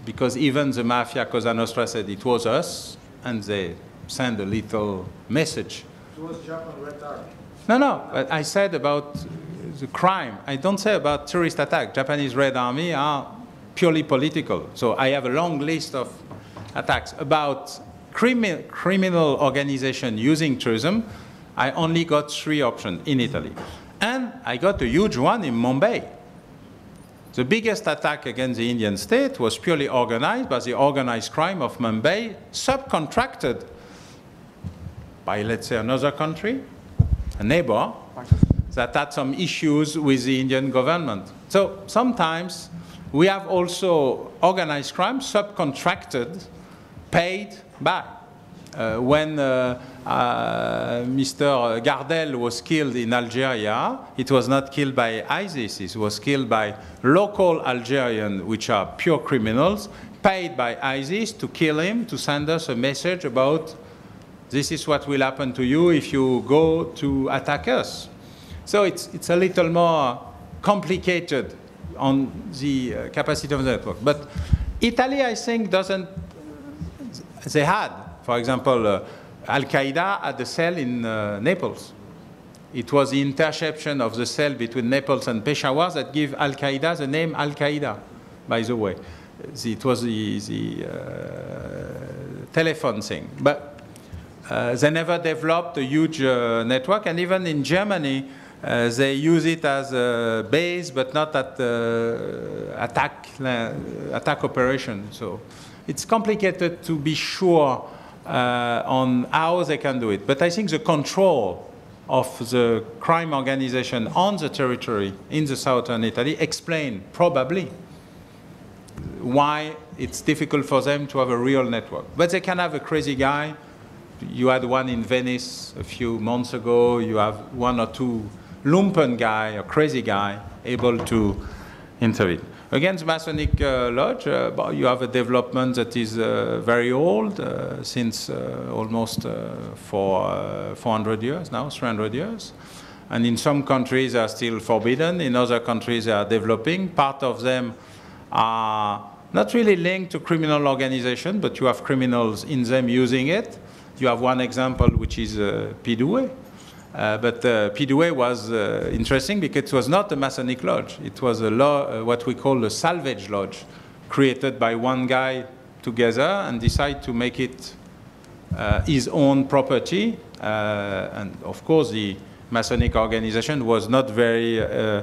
because even the mafia Cosa Nostra said it was us, and they sent a little message. It was Japan Red Army. No, but I said about the crime. I don't say about terrorist attack. Japanese Red Army are purely political. So I have a long list of attacks. About criminal organization using terrorism, I only got 3 options in Italy. And I got a huge one in Mumbai. The biggest attack against the Indian state was purely organized by the organized crime of Mumbai, subcontracted by, let's say, another country, a neighbor, that had some issues with the Indian government. So sometimes we have also organized crime, subcontracted, paid by. When Mr. Gardel was killed in Algeria, it was not killed by ISIS, it was killed by local Algerians, which are pure criminals, paid by ISIS to kill him, to send us a message about this is what will happen to you if you go to attack us. So it's a little more complicated on the capacity of the network. But Italy, I think, doesn't, they had, for example, Al-Qaida had a cell in Naples. It was the interception of the cell between Naples and Peshawar that gave Al-Qaida the name Al-Qaida, by the way. It was the telephone thing. But they never developed a huge network, and even in Germany, they use it as a base, but not at attack operation. So it's complicated to be sure on how they can do it. But I think the control of the crime organization on the territory in the southern Italy explain probably why it's difficult for them to have a real network. But they can have a crazy guy. You had one in Venice a few months ago. You have 1 or 2 lumpen guy, a crazy guy, able to intervene. Against Masonic Lodge, you have a development that is very old, since almost 400 years now, 300 years. And in some countries they are still forbidden. In other countries they are developing. Part of them are not really linked to criminal organization, but you have criminals in them using it. You have one example, which is P2. But P2 was interesting because it was not a Masonic lodge. It was a what we call a salvage lodge, created by one guy together and decide to make it his own property. And of course, the Masonic organization was not very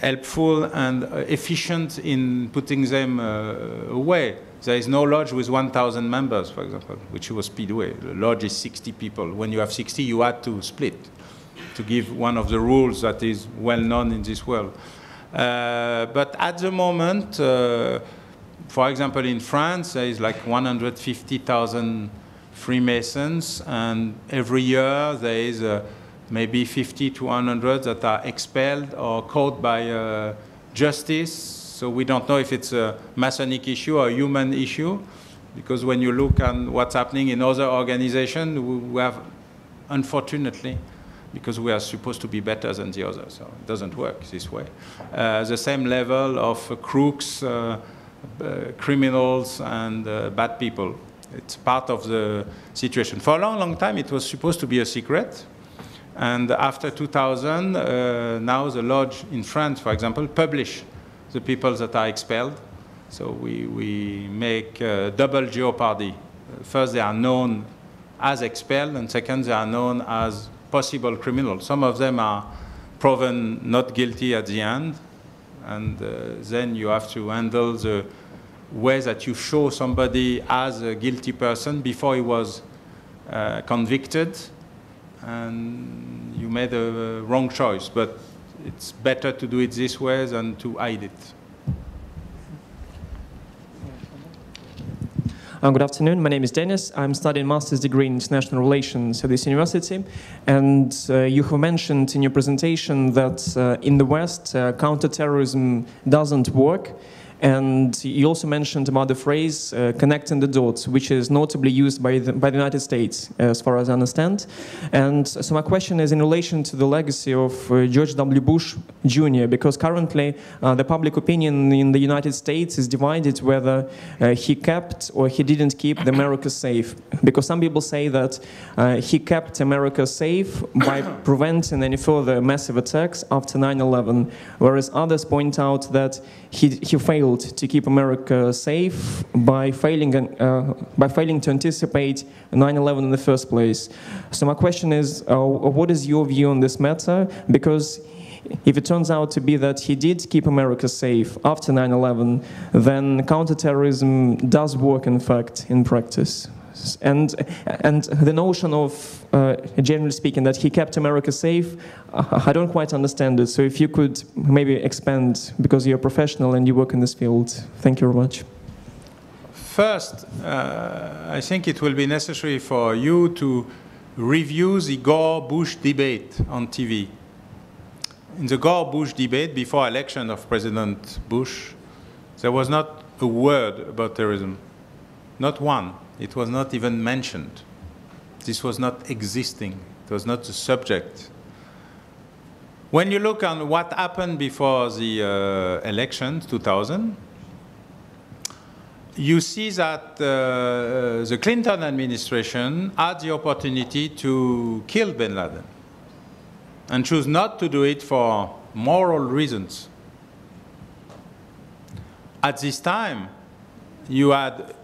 helpful and efficient in putting them away. There is no lodge with 1,000 members, for example, which was Speedway. The lodge is 60 people. When you have 60, you had to split to give one of the rules that is well known in this world. But at the moment, for example, in France, there is like 150,000 Freemasons, and every year there is maybe 50 to 100 that are expelled or caught by justice. So we don't know if it's a Masonic issue or a human issue, because when you look at what's happening in other organizations, we have, unfortunately, because we are supposed to be better than the others, so it doesn't work this way. The same level of crooks, criminals, and bad people. It's part of the situation. For a long, long time, it was supposed to be a secret. And after 2000, now the lodge in France, for example, publish the people that are expelled. So we make double jeopardy. First, they are known as expelled, and second, they are known as possible criminals. Some of them are proven not guilty at the end, and then you have to handle the way that you show somebody as a guilty person before he was convicted, and you made a wrong choice. But it's better to do it this way than to hide it. Good afternoon. My name is Dennis. I'm studying master's degree in international relations at this university. And you have mentioned in your presentation that in the West, counterterrorism doesn't work. And you also mentioned about the phrase connecting the dots, which is notably used by the United States, as far as I understand. And so my question is in relation to the legacy of George W. Bush Jr., because currently the public opinion in the United States is divided whether he kept or he didn't keep the America safe. Because some people say that he kept America safe by preventing any further massive attacks after 9/11, whereas others point out that he failed to keep America safe by failing to anticipate 9/11 in the first place. So my question is, what is your view on this matter? Because if it turns out to be that he did keep America safe after 9/11, then counterterrorism does work, in fact, in practice. And the notion of, generally speaking, that he kept America safe, I don't quite understand it. So if you could maybe expand, because you're a professional and you work in this field. Thank you very much. First, I think it will be necessary for you to review the Gore-Bush debate on TV. In the Gore-Bush debate, before election of President Bush, there was not a word about terrorism. Not one. It was not even mentioned. This was not existing. It was not the subject. When you look on what happened before the election, 2000, you see that the Clinton administration had the opportunity to kill bin Laden and chose not to do it for moral reasons. At this time, you had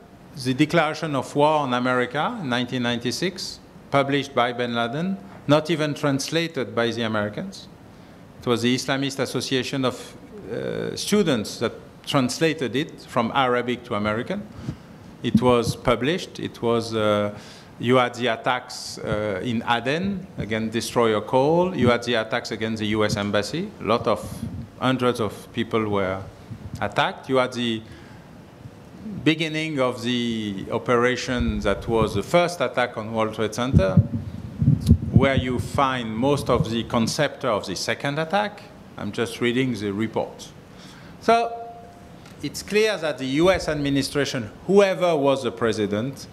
the declaration of war on America in 1996, published by bin Laden, not even translated by the Americans. It was the Islamist Association of Students that translated it from Arabic to American. It was published. It was, you had the attacks in Aden against destroyer Cole. You had the attacks against the US Embassy. Hundreds of people were attacked. You had the beginning of the operation that was the first attack on World Trade Center, where you find most of the concept of the second attack. I'm just reading the report. So it's clear that the US administration, whoever was the president,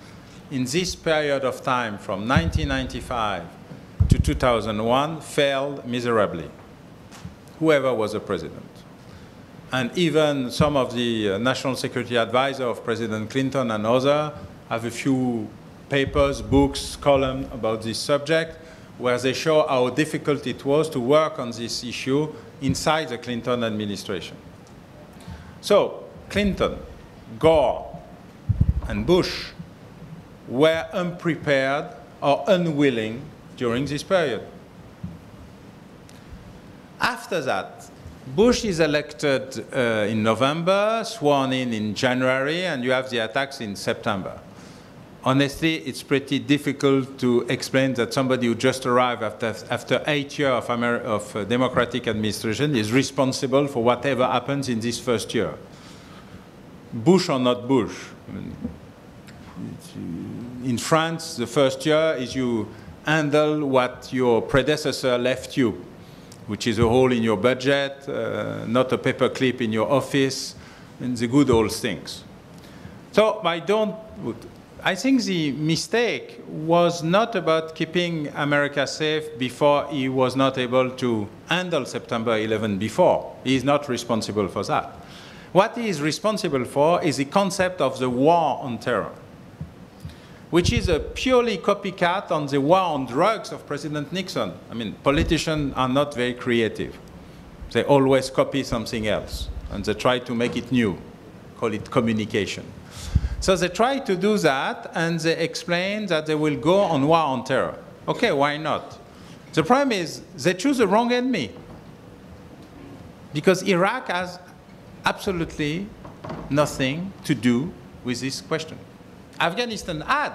in this period of time from 1995 to 2001 failed miserably, whoever was the president. And even some of the national security advisor of President Clinton and others have a few papers, books, columns about this subject, where they show how difficult it was to work on this issue inside the Clinton administration. So Clinton, Gore, and Bush were unprepared or unwilling during this period. After that, Bush is elected in November, sworn in January, and you have the attacks in September. Honestly, it's pretty difficult to explain that somebody who just arrived after 8 years of democratic administration is responsible for whatever happens in this first year. Bush or not Bush. I mean, in France, the first year is you handle what your predecessor left you, which is a hole in your budget, not a paperclip in your office, and the good old things. So I think the mistake was not about keeping America safe before he was not able to handle September 11 before. He is not responsible for that. What he is responsible for is the concept of the war on terror, which is a purely copycat on the war on drugs of President Nixon. I mean, politicians are not very creative. They always copy something else, and they try to make it new, call it communication. So they try to do that, and they explain that they will go on war on terror. Okay, why not? The problem is they choose the wrong enemy, because Iraq has absolutely nothing to do with this question. Afghanistan had,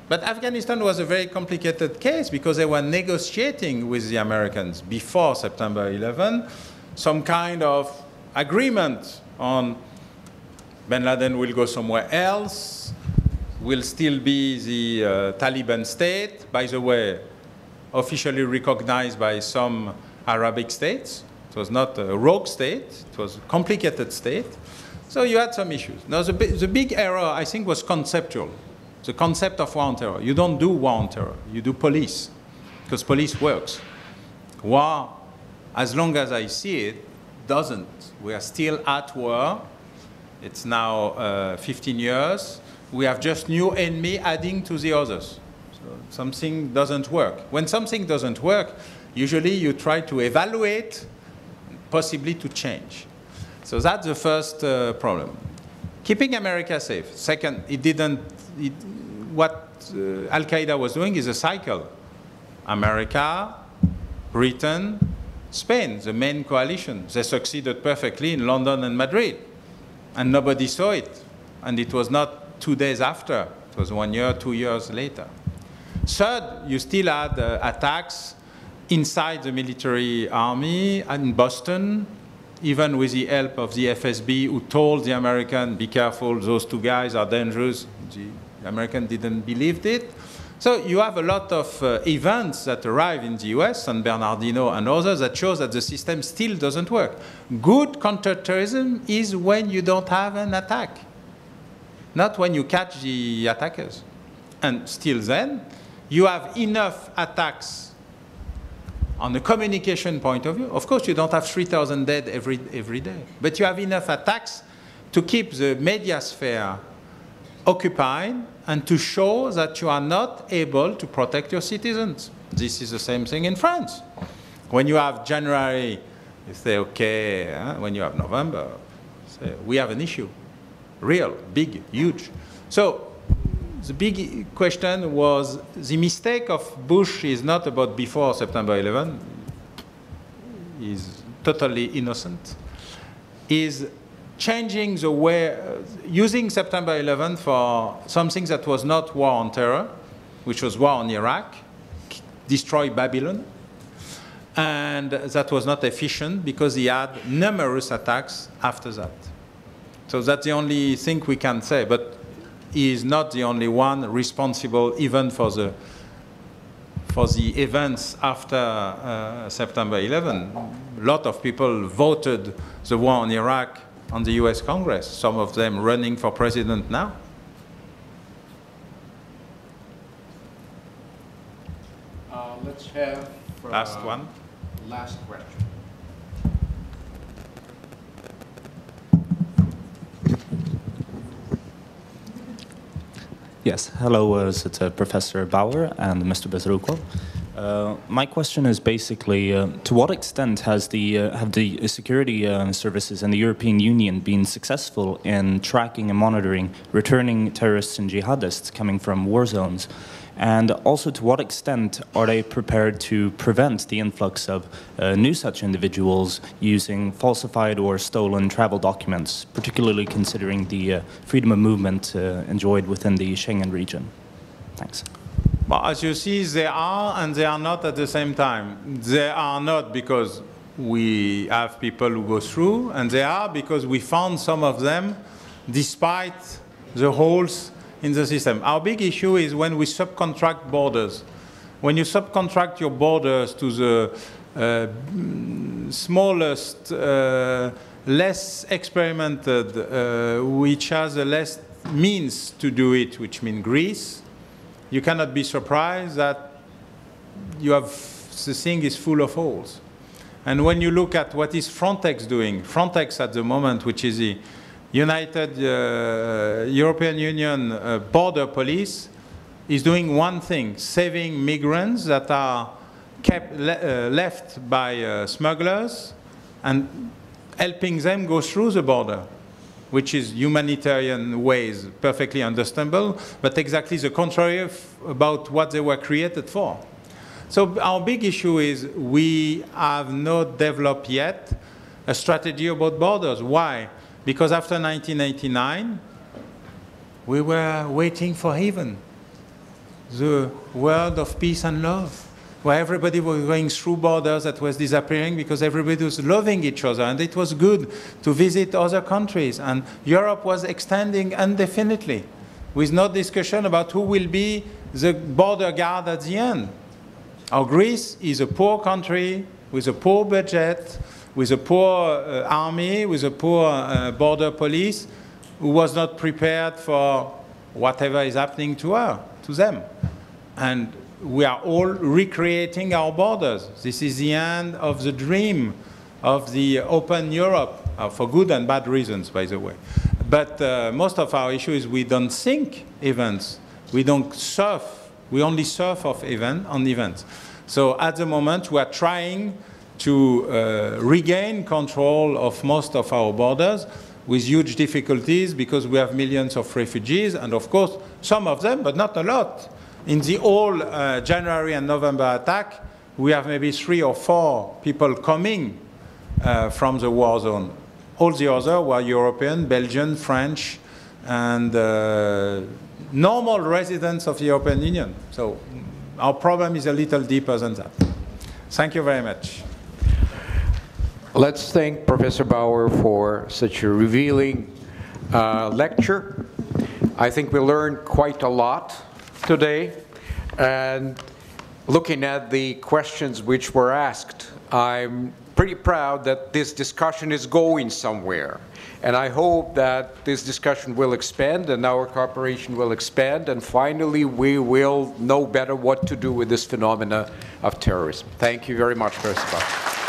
but Afghanistan was a very complicated case because they were negotiating with the Americans before September 11 some kind of agreement on bin Laden will go somewhere else, will still be the Taliban state, by the way, officially recognized by some Arabic states. It was not a rogue state, it was a complicated state. So you had some issues. Now the big error, I think, was conceptual. The concept of war on terror. You don't do war on terror, you do police, because police works. War, as long as I see it, doesn't. We are still at war. It's now 15 years. We have just new enemy adding to the others. So something doesn't work. When something doesn't work, usually you try to evaluate, possibly to change. So that's the first problem. Keeping America safe. Second, what Al-Qaida was doing is a cycle. America, Britain, Spain, the main coalition. They succeeded perfectly in London and Madrid. And nobody saw it. And it was not 2 days after. It was 1 year, 2 years later. Third, you still had attacks inside the military army in Boston, even with the help of the FSB, who told the American, be careful, those two guys are dangerous. The American didn't believe it. So you have a lot of events that arrive in the US, San Bernardino and others, that shows that the system still doesn't work. Good counterterrorism is when you don't have an attack, not when you catch the attackers. And still then, you have enough attacks on the communication point of view. Of course, you don't have 3,000 dead every day, but you have enough attacks to keep the media sphere occupied and to show that you are not able to protect your citizens. This is the same thing in France. When you have January, you say, okay, when you have November, say, we have an issue. Real, big, huge. So the big question was, the mistake of Bush is not about before September 11, is totally innocent, is changing the way, using September 11 for something that was not war on terror, which was war on Iraq, destroy Babylon, and that was not efficient because he had numerous attacks after that. So that's the only thing we can say, but he is not the only one responsible even for the events after September 11. A lot of people voted the war on Iraq on the US Congress, some of them running for president now. Let's have last one. Last question. Yes, hello, it's Professor Bauer and Mr. Bezruko. My question is basically, to what extent have the security services and the European Union been successful in tracking and monitoring returning terrorists and jihadists coming from war zones? And also, to what extent are they prepared to prevent the influx of new such individuals using falsified or stolen travel documents, particularly considering the freedom of movement enjoyed within the Schengen region? Thanks. Well, as you see, they are and they are not at the same time. They are not because we have people who go through, and they are because we found some of them despite the holes in the system. Our big issue is when we subcontract borders. When you subcontract your borders to the smallest, less experimented, which has the less means to do it, which means Greece, you cannot be surprised that you have, the thing is full of holes. And when you look at what is Frontex doing, Frontex at the moment, which is the United European Union Border Police, is doing one thing: saving migrants that are left by smugglers and helping them go through the border, which is humanitarian ways, perfectly understandable, but exactly the contrary about what they were created for. So our big issue is we have not developed yet a strategy about borders. Why? Because after 1989, we were waiting for heaven, the world of peace and love, where everybody was going through borders that was disappearing because everybody was loving each other, and it was good to visit other countries. And Europe was extending indefinitely, with no discussion about who will be the border guard at the end. Our Greece is a poor country with a poor budget, with a poor army, with a poor border police, who was not prepared for whatever is happening to them. And we are all recreating our borders. This is the end of the dream of the open Europe, for good and bad reasons, by the way. But most of our issue is we don't think events. We don't surf. We only surf on events. So at the moment, we are trying to regain control of most of our borders with huge difficulties because we have millions of refugees, and of course, some of them, but not a lot. In the whole January and November attack, we have maybe 3 or 4 people coming from the war zone. All the others were European, Belgian, French, and normal residents of the European Union. So our problem is a little deeper than that. Thank you very much. Let's thank Professor Bauer for such a revealing lecture. I think we learned quite a lot today. And looking at the questions which were asked, I'm pretty proud that this discussion is going somewhere. And I hope that this discussion will expand and our cooperation will expand, and finally we will know better what to do with this phenomena of terrorism. Thank you very much, Professor Bauer.